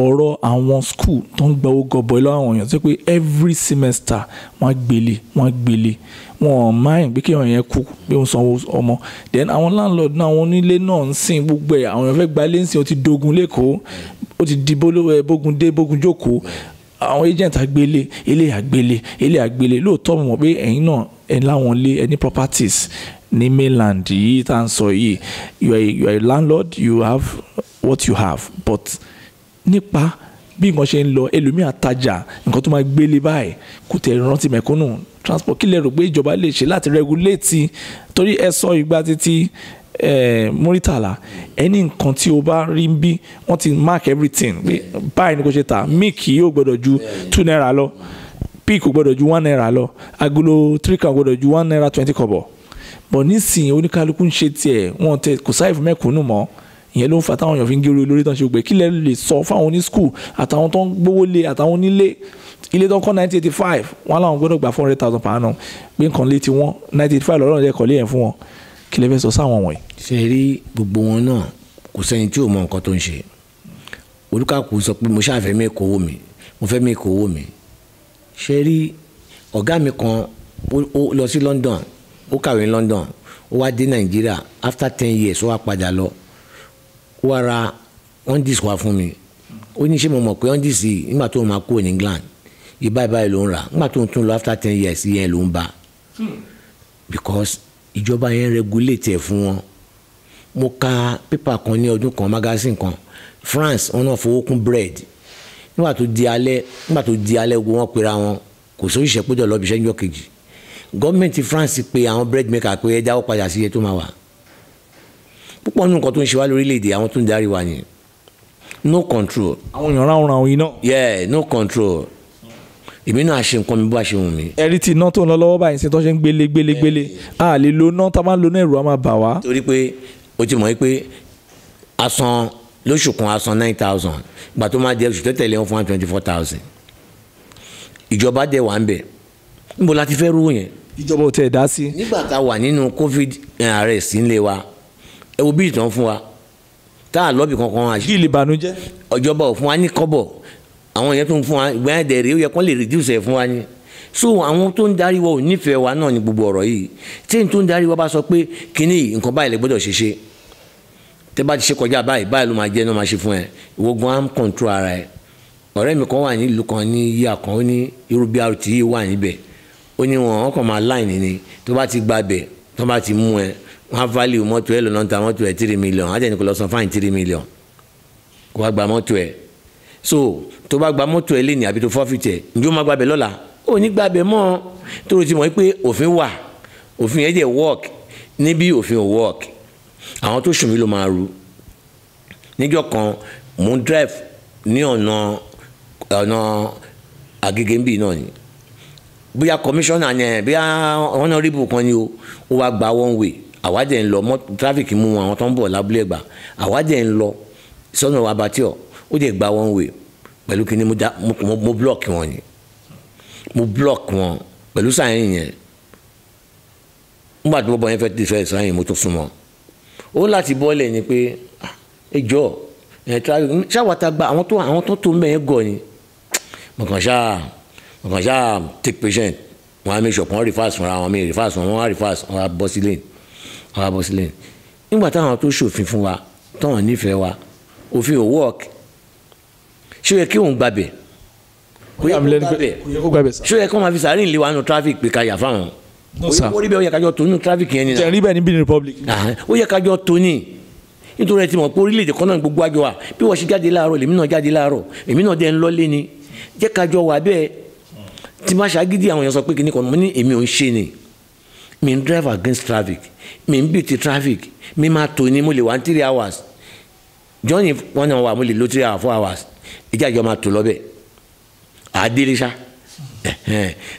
ọ̀rọ̀ àwọn school tó ń gba owó gọbọi lọ́wọ́ àwọn èèyàn tó pé every semester wọ́n á gbélé wọn máa pé kí èèyàn yẹn kú pé ó ń sanwó ọmọ then àwọn landlord náà àwọn onílé náà ń sìn gbogbo ẹ̀ àwọn èèyàn fẹ́ gba ilé ń sìn ó ti dogun lẹ́kọ̀ọ́ ó ti di bógun dé bógun jókòó àwọn agent àgbélé ilé àgbélé lóòótọ́ mọ̀ pé ẹ̀yin náà ẹ̀ láwọn lé any properties ní mainland yìí tá à ń sọ yìí you are a landlord you have what you have but nípa bí nǹkan ṣe ń lọ ẹlòmíì àtajà nǹkan tó máa gbélé báyìí kò tẹ̀ rántí mẹ̀kúnnù transport kí lẹ rò pé ìjọba lè ṣe láti regulate torí ẹ sọ ìgbà títí Muritala ẹni nǹkan tí o bá rí bí wọ́n ti mark everything pé báyìí ni kò ṣe tà milk yóò gbọ́dọ̀ ju 2 naira lọ peak kò gbọ́dọ̀ ju 1 naira lọ agolo 3 kan gbọ́dọ̀ ju 1 naira 20 kobo bọ̀ nísìnyí oníkálukú ń ṣe tiẹ̀ wọ́n tẹ kò sáì fún mẹ́kúnnù mọ́ ìyẹn ló ń fa táwọn èèyàn fi ń gé lórí tán ṣe gbé kí lẹ lè sọ fáwọn oní school àtàwọn tó ń gbówó lé àtàwọn onílé ilé tó ń kọ́ 1985 wọn làwọn gbọ́dọ̀ gba 400,000 per annum pé nǹkan lé tí wọ́n 1985 lọ́rọ̀ lẹ́kọ̀ọ́ lé yẹn fún wọn kí lè fẹ́ sọ sáwọn wọ̀nyí. ṣe rí gbogbo wọn náà kò sẹ́ni tí ò mọ nǹkan tó ń ṣe olùkàkù sọ pé mo ṣàfẹ́ mẹ́kọ̀ owó mi mo fẹ́ mẹ́kọ̀ owó mi ṣe rí ọ̀gá mi kan ó lọ sí London ó kàwé ní London ó wá dé Nàìjíríà after 10 years ó wá padà lọ ó wá ra undis wá fún mi ó ní ṣé mo mọ̀ pé undis yìí nígbà tó máa kúrò ní England yìí báyìí ló ń rà nígbà tó ń tún lọ after 10 years yẹn ló ń bá because ìjọba yẹn regulate ẹ̀ fún wọn mo ka pépà kan ní ọdún kan magazine kan France wọn náà fowó kún bread nígbà tó di alẹ́ ogun wọn pera wọn kò sóyìṣẹ́ péjọ lọ́bi iṣẹ́ níjọ́ kejì gọ́ọ̀mẹ̀ntì France pe àwọn bread maker pé ẹ jáwọ́ padà sí iye tó máa wà púpọ̀ nínú nǹkan tó ń ṣe wá lórílẹ̀‐èdè àwọn tó ń darí wa ni no control. àwọn èèyàn ráhùn ráhùn yìí náà. yeah no control èmi náà ṣe nǹkan mi bó a ṣe wù mí. ẹ̀rí tí iná tó ń lọ lọ́wọ́ báyìí ṣe tó ṣe ń gbélé a lè lo iná tá a máa ń lo náà ẹ̀rù á máa bà wá. torí pé o ti mọ̀ pé asan lóṣù kan asan 9,000 ìgbà tó máa jẹ oṣù tó tẹ̀lé wọn fún wa 24,000 ìjọba dẹ̀ wà ń bẹ̀ níbo la ti fẹ́ rówó yẹn. ìjọba ò tẹ̀ dá sí. nígbà tá a wà nínú covid arrest ńlẹ̀ wa ẹ wo bí ìtàn fún wa tá a lọ́bì kankan àṣì. kí ìlú ìbànújẹ́. ọjọba ò fún wa ní kọ́bọ̀ àwọn yẹn tó ń fún wa ìgbà yẹn dẹ̀rẹ̀ ó yẹ kó lè reduce ẹ̀ fún wa ni so àwọn tó ń darí wa ò nífẹ̀ẹ́ wa náà ní gbogbo ọ̀rọ̀ yìí tí n tó ń darí wa bá sọ pé kínní nǹkan báyìí lè gbọ́dọ̀ ṣe tẹ́ bá ti ṣe kọjá báyìí ló máa jẹ́ náà máa ṣe fún ẹ ìwọ gan am control ara ẹ ọ̀rẹ́ mi kan wà ní ìlú kan ní yíyà kan ó ní irú BRT yìí wà níbẹ̀ ó ní wọn kàn máa line ni tó bá ti gbàbẹ̀ tó bá ti mú ẹ wọn á value mọ́tò ẹ lọ́nà ta mọ́tò ẹ 3 million á jẹ́ ní kò lọ san fine 3 million kó wá gba mọ́tò ẹ so tó bá gba mọ́tò ẹ lẹ́nìí àbí tó forfeit ẹ ǹjẹ́ ó máa gbàbẹ̀ lọ́la ó ní gbàbẹ̀ mọ́ tó o ti mọ̀ pé òfin wà òfin yẹn jẹ́ work níbi òfin ò work àwọn tó sùn mí ló máa ru níjọ́ kan mò ń drive ní ọ̀nà Agége ń bì náà ni bóyá commissioner ni bóyá honourable kan ni ó wá gba one way àwádẹ́ ń lọ traffic mú àwọn tó ń bọ̀ lábúlé Ẹ̀gbá àwádẹ́ ń lọ sọ́nà Abattoir ó dẹ̀ gba one way pẹ̀lú kí ni mo block wọn ni mo block wọn pẹ̀lú sáyẹn yẹn nígbà tó bọ́ yẹn fẹ́ ti fẹ́ sáyẹn mo tó súnmọ́ ó láti bọ́ọ̀lẹ̀ ni pé ẹjọ́ ṣáwàtà gba àwọn tó mẹ́ẹ̀ gọ̀ ni mo kàn ṣáà take patient wọn á make sure wọn reverse fúnra wọn mi reverse wọn á reverse wọn á bọ́ sí lane nígbà táwọn tó ṣòfin fún wa táwọn nífẹ̀ẹ́ wa òfin ò work ṣé yẹ kí òun gbàbẹ̀ ṣé yẹ kí wọ́n máa fi sàárìn lé wa nù traffic pé ká yà fáwọn ó rí bẹ́ẹ̀ ó yẹ kájọ tó nù traffic yẹn ni náà rí bẹ́ẹ̀ ní Benin Republic ó yẹ kájọ tó ní nítorí ẹ ti mọ̀ pé orílẹ̀-èdè kan náà gbogbo àjọ wa bí wọ́n ṣe jáde láàárọ̀ lèmi náà jáde láàárọ̀ èmi náà dẹ̀ ń lọ́lé ni jẹ́ kájọ wà bẹ́ẹ̀ tí má ṣàgídí àwọn èèyàn sọ pé kíní kan mo ní èmi ò ń ṣe ni mi ń drive against traffic mi ń beat traffic mi máa tò ní mo lè wá 3 hours johnny 1 hour mo lè lo 3 hours 4 hours ìjà ìjọ máa tò lọ́bẹ̀ àdéhùn ṣá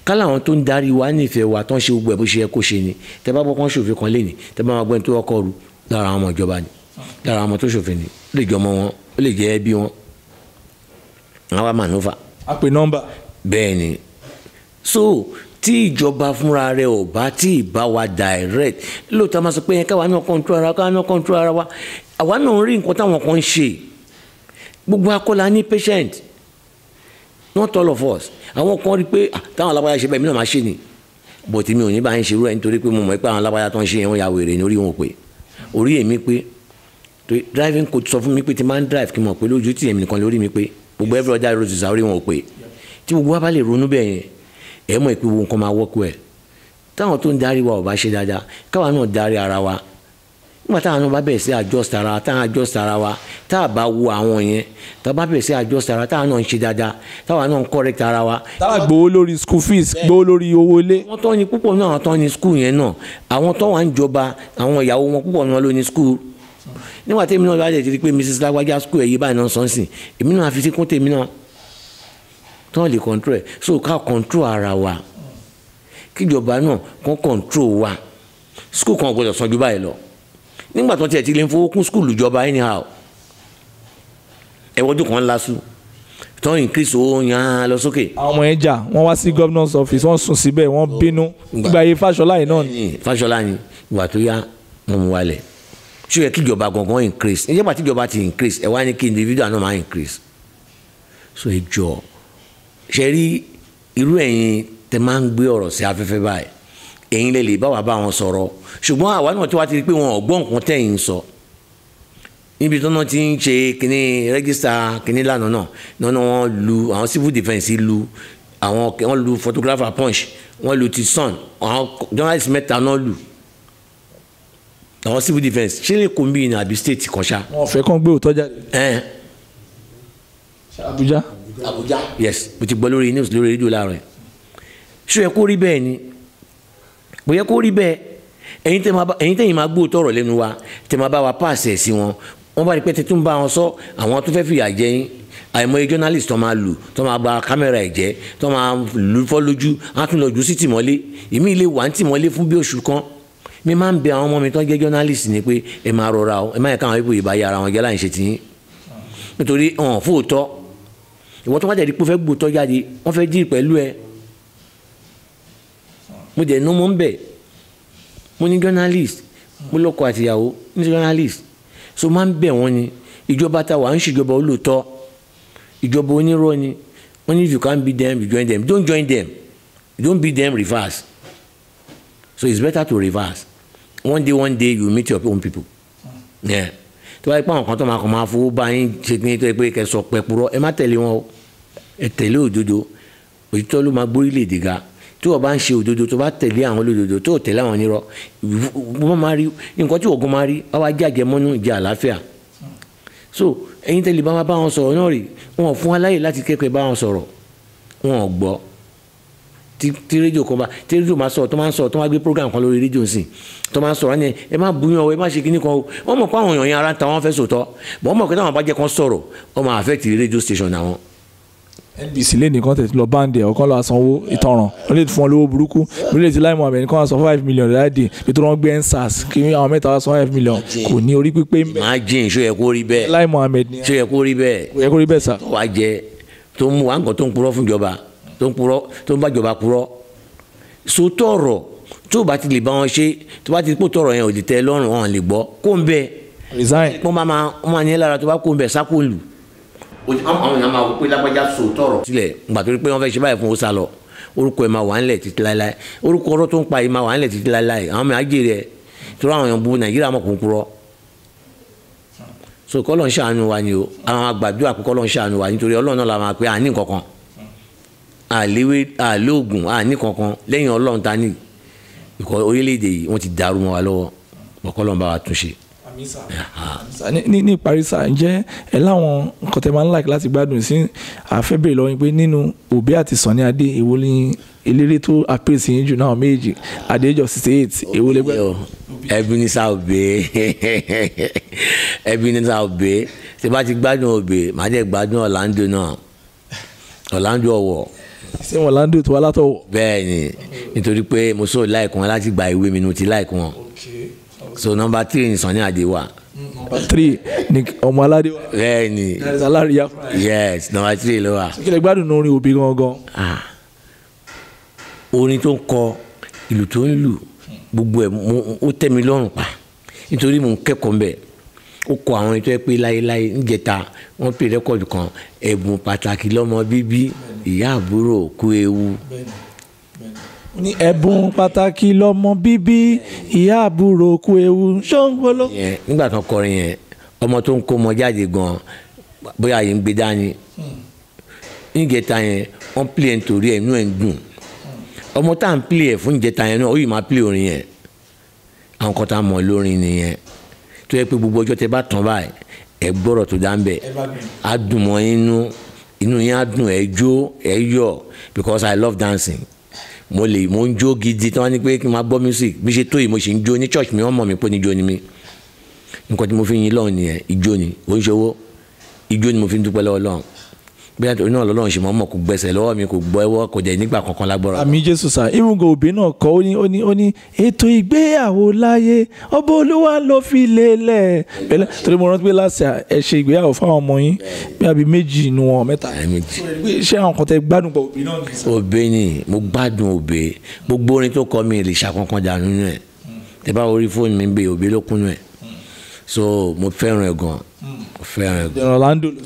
kálá àwọn tó ń darí wa nífẹ̀ẹ́ wa tó ń ṣe gbogbo ẹ̀ bó ṣe yẹ kó ṣe ni tẹ́ bá bọ́ kán ṣòfin kan lé ní tẹ́ bá máa gbọ́ ẹni tó kọ́ ru lára àwọn ọmọ ìjọba ni lára àwọn ọmọ tó ṣòfin ni ó lè jẹ́ ọmọ wọn ó lè jẹ́ ẹbí wọn àwọn wa manova. a pè nọ́mbà. bẹ́ẹ̀ ni so tí ìjọba fúnra rẹ̀ ò bá tí ì bá wa direct lóòótọ́ máa sọ pé yẹn káwa náà control ara wa àwa náà ń rí nǹkan táwọn kan ń ṣe gbogbo akọ́la ní patient not all of us àwọn kan rí pé táwọn alábàáyá ṣe bẹ́ẹ̀ mi náà máa ṣe ni but mi ò ní bá ń ṣerú ẹ̀ nítorí pé mo mọ̀ pé àwọn alábàáyá tó ń ṣe yẹn wọ́n ya wèrè ní orí wọn pé orí èmi pé driving coach sọ fún mi pé tí máa ń drive kí n mọ̀ pé lójú tí èmi nìkan lórí mi pé gbogbo every other road is orí wọn ò pé tí gbogbo wa bá lè ronú bẹ́ẹ̀ yẹn ẹ̀ mọ̀ pé gbogbo nǹkan máa wọ́kú ẹ̀ táwọn tó ń darí wa ò bá ṣe dáadáa káwa náà darí ara wa nígbà táwọn náà bá bẹ̀rẹ̀ sí adjust ara wa táwọn adjust ara wa tá a bá wo àwọn yẹn tá a bá bẹ̀rẹ̀ sí adjust ara táwọn náà ń ṣe dáadáa táwọn náà ń correct ara wa. táwa gbowó lórí school fees gbowó lórí owó ilé. àwọn tó ní púpọ̀ náà àwọn tó ní school yẹn náà àwọn tó wà ń jọba àwọn ìyàwó wọn púpọ̀ náà ló ní school nígbà tèmi náà bá jẹ́ ti rí pé Mrs. Lágbájá school ẹ̀ yí báyìí náà sọ́nsìn èmi náà fi síkún tèmi náà tó lè control ẹ̀ so ká control ara wa kíjọba náà kàn control wa school kan gbọdọ̀ sàn ju báyìí lọ nígbà tó tiẹ̀ ti lè fowó kún school ìjọba anyhow ẹ̀wọ́dún kan lásù tó increase owó yan lọ sókè. àwọn ọmọ yẹn jà wọ́n wá sí governor's office wọ́n sùn síbẹ̀ wọ́n bínú nígbà yẹn Fáṣọlá yìí náà ni. Fáṣọlá ni ìgbà tó yá wọn mú wálẹ̀ ṣé yẹ kí ìjọba gangan increase ẹ jẹ́ bá tí ìjọba ti increase ẹ wá ní kí individual náà máa increase. So ẹ jọ ṣe rí irú ẹ̀yin tẹ máa ń gbé ọ̀rọ̀ sí afẹ́fẹ́ báyìí ẹ̀yin lè bá wa bá wọn sọ̀rọ̀ ṣùgbọ́n àwa náà tí wàá ti rí pé wọn ò gbọ́ nǹkan tẹ̀yìn sọ níbi tó náà ti ń ṣe kínní rẹ́gísítà kínní lánàá náà wọ́n lu àwọn civil defence lu àwọn wọ́n lu photographer Punch wọ́n lu ti Sun àwọn journalist mẹ́ta náà lu àwọn civil defence ṣé lè kó bí ní àbí state kan ṣá. wọn fẹ́ kàn gbé òótọ́ jáde. Abuja. Yes mo ti gbọ́ lórí news lórí rédíò láàárọ̀ ẹ̀ ṣó yẹ kó rí bẹ́ẹ̀ ni kò yẹ kó rí bẹ́ẹ̀ ẹ̀yin tẹ̀yin máa gbóòótọ́ ọ̀rọ̀ lẹ́nu wa tẹ̀ máa bá wa pàṣẹ sí wọn wọ́n bá rí pé tẹ́tún bá wọn sọ àwọn tó fẹ́ fìyà jẹ yín àìmọye journalist tó máa lù tó máa gba kámẹ́rà ẹ̀ jẹ́ tó máa lù fọ́ lójú á tún lọ jù sí tìmọ́lé ìmí ilé wà ń tìmọ́lé fún bí oṣù kan mi máa ń bẹ àwọn ọmọ mi tó jẹ́ journalist ni pé ẹ máa rọra o ẹ má yẹ káwọn ipò ìbáyé ara wọn jẹ́ láì ṣe tiyín nítorí wọn fóòtọ́ ìwọ tó wá jẹ́ dípò fẹ́ gbòótọ́ jáde wọ́n fẹ́ dì pẹ̀lú ẹ mo jẹ́ inú mọ́ ń bẹ̀ mo ní journalist mo lọ́kọ àtìyàwó ní journalist so máa ń bẹ̀ wọ́n ni ìjọba táwa ń ṣèjọba olóòótọ́ ìjọba onírọ́ ni wọ́n ní if you can't beat them you join them don't join them don't beat them reverse so it's better to reverse one day you meet your own people tó bá yẹ pé àwọn kan tó máa kàn máa fowó bá yín ṣe ní tó yẹ pé kẹ́ sọ pẹ́ purọ́ ẹ má tẹ̀lé wọn o ẹ tẹ̀lé òdodo òtítọ́ ló máa gbórílẹ̀-èdè ga tó o bá ń ṣe òdodo tó bá tẹ̀lé àwọn olódodo tó o tẹ̀lé àwọn onírọ́ wọ́n máa rí nǹkan tí ògùn máa rí wá jàjẹ́ mọ́nú ìjà àlàáfíà so ẹ̀yin tẹ̀lé bá wọn sọ̀rọ̀ náà rí wọn fún aláyè láti kẹ́kọ̀ọ́ bá wọn sọ̀rọ̀ wọn ò gbọ́ tí rédíò kan bá tí rédíò máa sọ̀rọ̀ tó máa ń sọ̀rọ̀ tó máa gbé program kan lórí rédíò sí tó máa ń sọ̀rọ̀ ní ẹ má búyàn o ẹ má ṣe kíní kan o wọ́n mọ̀ pé àwọn èèyàn yẹn ara ń ta wọ́n fẹ́ sòtọ́ bọ́n mọ̀ pé táwọn bá jẹ́ kan sọ̀rọ̀ wọ́n máa affect rédíò station àwọn. NBC lè nìkan tẹ̀ lọ báńdì ẹ̀ ọ̀kan lọ́wọ́ sanwó ìtanràn wọ́n lè fún ọ lówó burúkú lórí ti Lai Mohammed nìkan wá san 5 million láìdí nítorí wọ́n gbé ensars kí àwọn mẹ́ta wá san 5 million kò ní orí pípé. máa jìn ṣó yẹ kó rí bẹ́ẹ̀ Lai Mohammed ni ṣó yẹ kó rí bẹ́ẹ̀ kò yẹ kó rí bẹ́ẹ̀ sà. tó wá jẹ tó mú wa nǹkan tó ń purọ́ fún ìjọba tó ń bá ìjọba purọ́ sòótọ́ ọ̀rọ̀ tó bá ti lè bá wọn ṣe tó bá ti pò tọ̀rọ̀ yẹn ò lè tẹ́ lọ́rùn wọn lè gbọ́ kó ń bẹ resign. wọ́n máa ní lára tó bá kó ń bẹ sákò lù. àwọn èèyàn máa wò pé lágbájá sòótọ́ ọ̀rọ̀ sílẹ̀ ńgbà tó rí pé wọ́n fẹ́ ṣe báyìí fún ó sá lọ orúkọ ẹ̀ máa wà ńlẹ̀ títí láéláé orúkọ ọ̀rọ̀ tó ń pa yìí máa wà ńlẹ̀ títí láéláé àwọn ọmọ àjèrè ẹ̀ tó rọ àwọn èèyàn bu Nàìjíríà mọ̀ kó ń kúrọ́ so kọ́lọ̀ ń ṣàánú wa ni o àwọn àgbàdua pé kọ́lọ̀ ń ṣàánú wa nítorí Ọlọ́run náà la máa pé àní nǹkankan àlóògùn àní kankan lẹ́yìn Ọlọ́run ta ní ìkọ́ orílẹ̀-èdè yìí wọ́n ti dàrú mọ́ wa lọ́wọ́ bọ́kọ́lọ́ bá wa tún ṣe. ní ìparí sáà ǹjẹ́ ẹ láwọn nǹkan tẹ́ máa ń like láti gbádùn sí àfẹ́bẹ̀rẹ̀ lọ́wọ́ pé nínú Òbí àti Sunny Adé èwo ni eléré tó àpèsè yín jù náà méjì at the age of 68 èwo lè gbẹ́. Ebenezer Obey Ebenezer Obey tí bá ti gbádùn Obey màá dẹ̀ gbádùn Orlando náà Orlando ọ̀wọ̀. ṣé wọn Orlando tó wá látọ̀wọ̀. bẹ́ẹ̀ ni nítorí pé mo sọ láìkún wọn láti gba ìwé mi ní ti láìkún wọn so number 3 ni Sunny Adé wà. number 3 ni ọmọ aládé wà. bẹ́ẹ̀ ni alárìíyá. yes number 3 ló wà. kí lè gbádùn orin Obey gangan. orin tó ń kọ ìlú tó ń lù gbogbo ẹ̀ ó tẹ́ mi lọ́rùn pa nítorí mò ń kẹ́kọ̀ọ́ mbẹ̀ ó kọ àwọn ètò ẹ pé láéláé níjẹta wọ́n pè rẹ́kọ̀dù kan ẹ̀bùn pàtàkì lọ́mọ bíbí ìyá àbúrò kú ewu. ní ẹ̀bùn pàtàkì lọ́mọ bíbí ìyá àbúrò kú ewu ṣọ́ngbọ́lọ́. nígbà tó kọrin yẹn ọmọ tó ń kó ọmọ jáde gan bóyá yìí ń gbé dání níjẹta yẹn wọ́n pè é nítorí ẹ̀ inú ẹ̀ ń dùn ọmọ tá à ń pè é fún ìjẹta yẹn náà ó yìí máa pè orin yẹn àwọn kan tá a mọ̀ lórin nìyẹn tó yẹ pé gbogbo ọjọ́ tẹ bá tán báyìí ẹ gbọ́dọ̀ tó dá ń bẹ̀ á dùn mọ́ inú yẹn á dùn ẹ jó ẹ yọ̀ because I love dancing mo ń jó gidi tí wọ́n ní pé kí n máa gbọ́ music bí ṣe tó yìí mo ṣe ń jó ní church mi wọ́n mọ̀ mí pé níjó ni mí nǹkan tí mo fi yin lọ́run nìyẹn ijó ni ò ń ṣòwò ijó ni mo fi ń dúpẹ́ lọ́wọ́ lọ́run bí àtòrí náà lọ́lọ́run ṣe mọ́ kò gbẹ̀sẹ̀ lọ́wọ́ mi kò gbọ́ ẹwọ́ kò jẹ́ nígbà kankan lágbára. àmì Jésù sá irungo òbí náà kọ ó ní ètò ìgbéyàwó láyé ọba olúwa ló fi lélẹ̀ pẹ̀lẹ́ torí mo rántí pé láti ẹ ṣe ìgbéyàwó fáwọn ọmọ yín bí àbí méjì inú wọn mẹ́ta ṣé àwọn kan tẹ gbádùn pa òbí náà ní. òbí ni mo gbádùn òbí gbogbo orin tó kọ mi lè ṣàkókan dànù nínú ẹ tẹ bá orí fóònù mi bẹ òbí ló kúnnú ẹ so mo fẹ́ràn ẹ̀ gan mo fẹ́ràn ẹ̀ gan.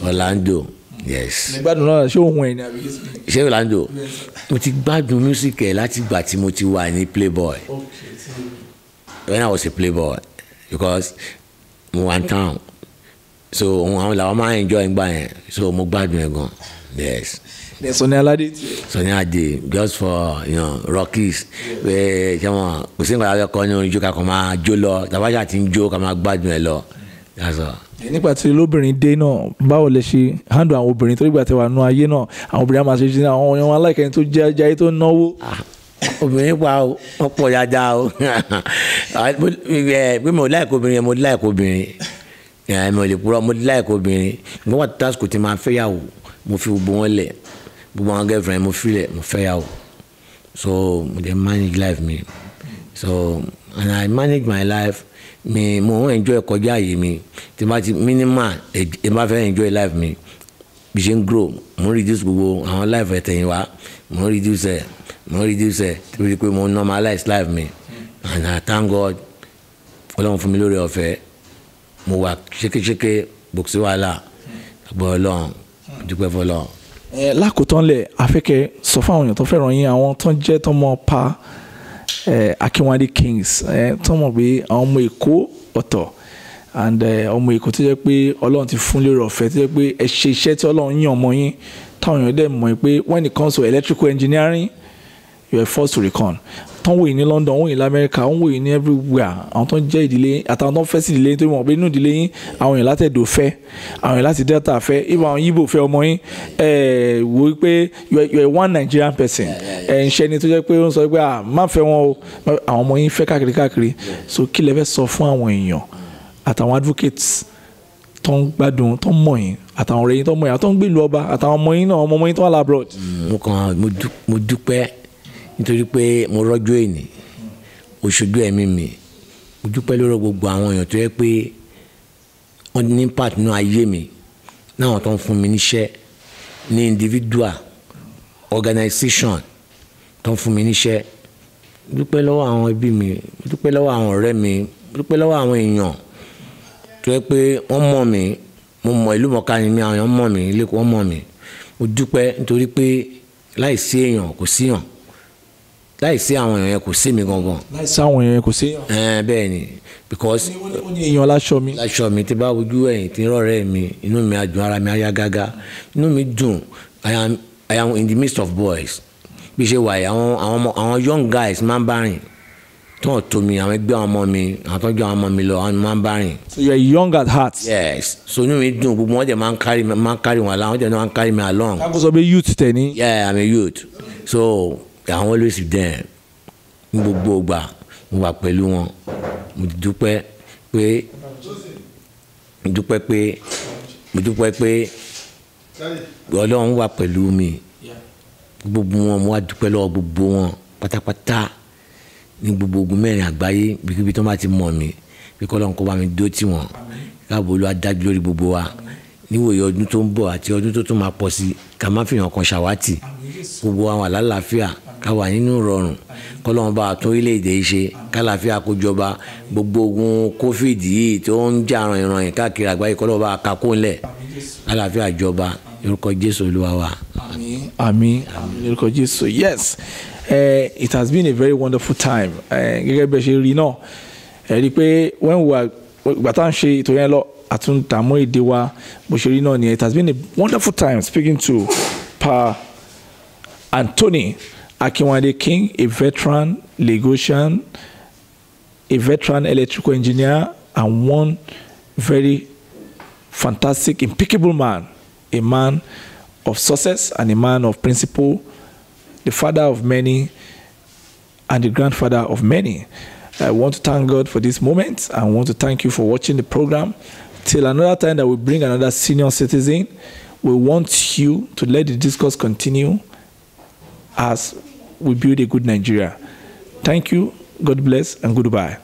Orlando yes. gbádùn náà ṣé òun ẹ̀ ní àbí ṣé Orlando mo ti gbádùn music ẹ̀ láti gbà tí mo ti wà ní Playboy when I was a Playboy because mo wà ní town so àwọn làwọn máa ń enjoy ìgbà yẹn so mo gbádùn ẹ̀ gan yes. Sunny Aládé Sunny Adé just for Rockies ṣé wọn kò sí nǹkan akẹ́kọ̀ọ́ ní orin jó ká kàn máa jó lọ tàbájà tí ń jó ká máa gbádùn ẹ̀ lọ that's all. nípa tí lóbìnrin dé náà báwo lè ṣe handle àwọn obìnrin tó nígbà tí wà nú ayé náà àwọn obìnrin á máa ṣe ṣe àwọn ọmọ aláìkẹyìn tó jẹ ayé tó náwó. obìnrin pa o wọn pọ̀ dáadáa o pé mo láìkó obìnrin mo láìkó obìnrin mo lè purọ́ mo láìkó obìnrin mo wà tásìkò tí máa fẹ́ yàwó mo fi gbogbo wọn lẹ̀ gbogbo àwọn girlfriend mo fi lẹ̀ mo fẹ́ yàwó so mo dey manage life mi so and I manage my life mi mo enjoy kọjá àyè mi tí bá ti minimal ẹ bá fẹ́ enjoy life mi bí ṣe ń grow mo reduce gbogbo àwọn life ẹ̀tẹ̀yìn wa mo reduce ẹ̀ tí ó di pé mo normalize life mi and I thank God Ọlọ́run fún mi lórí ọ̀fẹ́ mo wà ṣékéṣéké bòkúsí wàhálà àgbọ̀ Ọlọ́run dúpẹ́ fọlọ́run. lákòótán lẹ̀ afẹ́kẹ́ sọ fún àwọn èèyàn tó fẹ́ràn yín àwọn tó ń jẹ́ tọmọ pa Akínwádé Kings tó mọ̀ pé àwọn ọmọ Èkó ọ̀tọ̀ and ọmọ Èkó tó jẹ́ pé Ọlọ́run ti fún lérò ọ̀fẹ́ tó jẹ́ pé ẹ ṣe iṣẹ́ tí Ọlọ́run yàn ọmọ yín táwọn èèyàn dẹ̀ mọ̀ pé when it comes to electrical engineering you are forced to reckon tán wòye ní London wòye ní America wọ́n wòye ní everywhere àwọn tó ń jẹ́ ìdílé àtàwọn tó ń fẹ́ sí ìdílé tó mọ̀ pé inú ìdílé yín àwọn èèyàn láti Ẹdó fẹ́ àwọn èèyàn láti Delta fẹ́ even àwọn Yíbò fẹ́ ọmọ yín wò pé you are one Nigerian person ń ṣe ni tó jẹ́ pé ó ń sọ pé má fẹ́ wọn o àwọn ọmọ yín fẹ́ káàkiri so kí lẹ fẹ́ sọ fún àwọn èèyàn àtàwọn advocates tó ń gbádùn tó ń mọ̀ yín àtàwọn ọ̀rẹ́ yín tó ń mọ̀ yín àtàwọn gbèlú ọba àtàwọn ọmọ yín náà ọmọ yín tó wà labroad. mo dúpẹ́ nítorí pé mo rọ́jò èní oṣojú ẹ̀mí mi mo dúpẹ́ lórí gbogbo àwọn èèyàn tó yẹ pé wọ́n ní impact nínú ayé mi náà tó ń fún mi níṣẹ́ ní individual organization tó ń fún mi níṣẹ́ mo dúpẹ́ lọ́wọ́ àwọn ẹbí mi mo dúpẹ́ lọ́wọ́ àwọn ọ̀rẹ́ mi mo dúpẹ́ lọ́wọ́ àwọn èèyàn tó yẹ pé wọ́n mọ̀ mí mo mọ̀ ìlú mọ̀ká ni mi àwọn èèyàn mọ̀ mí ilé wọ́n mọ̀ mí mo dúpẹ́ nítorí pé láìsí èèyàn kò síyàn láìsí àwọn èèyàn kò sí mi gangan. láìsí àwọn èèyàn kò sí èèyàn. bẹ́ẹ̀ ni because. ó ní èèyàn láṣọ mi. láṣọ mi tí bá wojú ẹ̀yìn tí ń rọ̀rẹ́ mi inú mi á dùn ara mi á yá gágá inú mi dùn I am in the midst of boys bí ṣe wà yìí àwọn young guys máa ń bá rìn tó ń tó mi àwọn ẹgbẹ́ àwọn ọmọ mi àwọn tó ń jẹ́ àwọn ọmọ mi lọ àwọn máa ń bá rìn. so you are young at heart. yes so inú mi dùn gbogbo wọn jẹ máa ń carry wọn along wọn jẹ máa ń carry me along. káàkó sọ pé youth tẹ̀ ní. yeah I'm a youth so I'm always with them ní gbogbo ìgbà mo wà pẹ̀lú wọn mo dúpẹ́ pé Ọlọ́run wà pẹ̀lú mi gbogbo wọn mo wá dúpẹ́ lọ́wọ́ gbogbo wọn pátápátá ní gbogbo ogun mẹ́rin àgbáyé bíkíbi tó bá ti mọ̀ mí bí kọ́lọ́run kó bá mi dó tì wọ́n káàbọ̀ olú adájú lórí gbogbo wa níwòye ọdún tó ń bọ̀ àti ọdún tó tún máa pọ̀ sí ká má fi hàn kan ṣàwátì gbogbo àwọn àlàáfíà ká wà nínú ìrọ̀rùn kọ́lọ́run bá tó orílẹ̀-èdè yìí ṣe kálàáfíà kó jọba gbogbo ogun covid yìí tó ń jà ràn káàkiri àgbáyé kọ́lọ́run bá kakó ńlẹ̀ kálàáfíà jọba lórúkọ Jésù Olúwa wa. àmín lórúkọ Jésù. Yes, it has been a very wonderful time. Gẹ́gẹ́ bí ẹ ṣe rí náà ẹ rí i pé ìgbà tá à ń ṣe ètò yẹn lọ àtúntàmọ́ èdè wa bó ṣe rí náà ni it has been a wonderful time speaking to Pa Anthony Akinwade King, a veteran Lagosian, a veteran electrical engineer, and one very fantastic, impeccable man, a man of success and a man of principle, the father of many and the grandfather of many. I want to thank God for this moment. I want to thank you for watching the program. Till another time that we bring another senior citizen, We want you to let the discourse continue as we build a good Nigeria. Thank you. God bless and goodbye.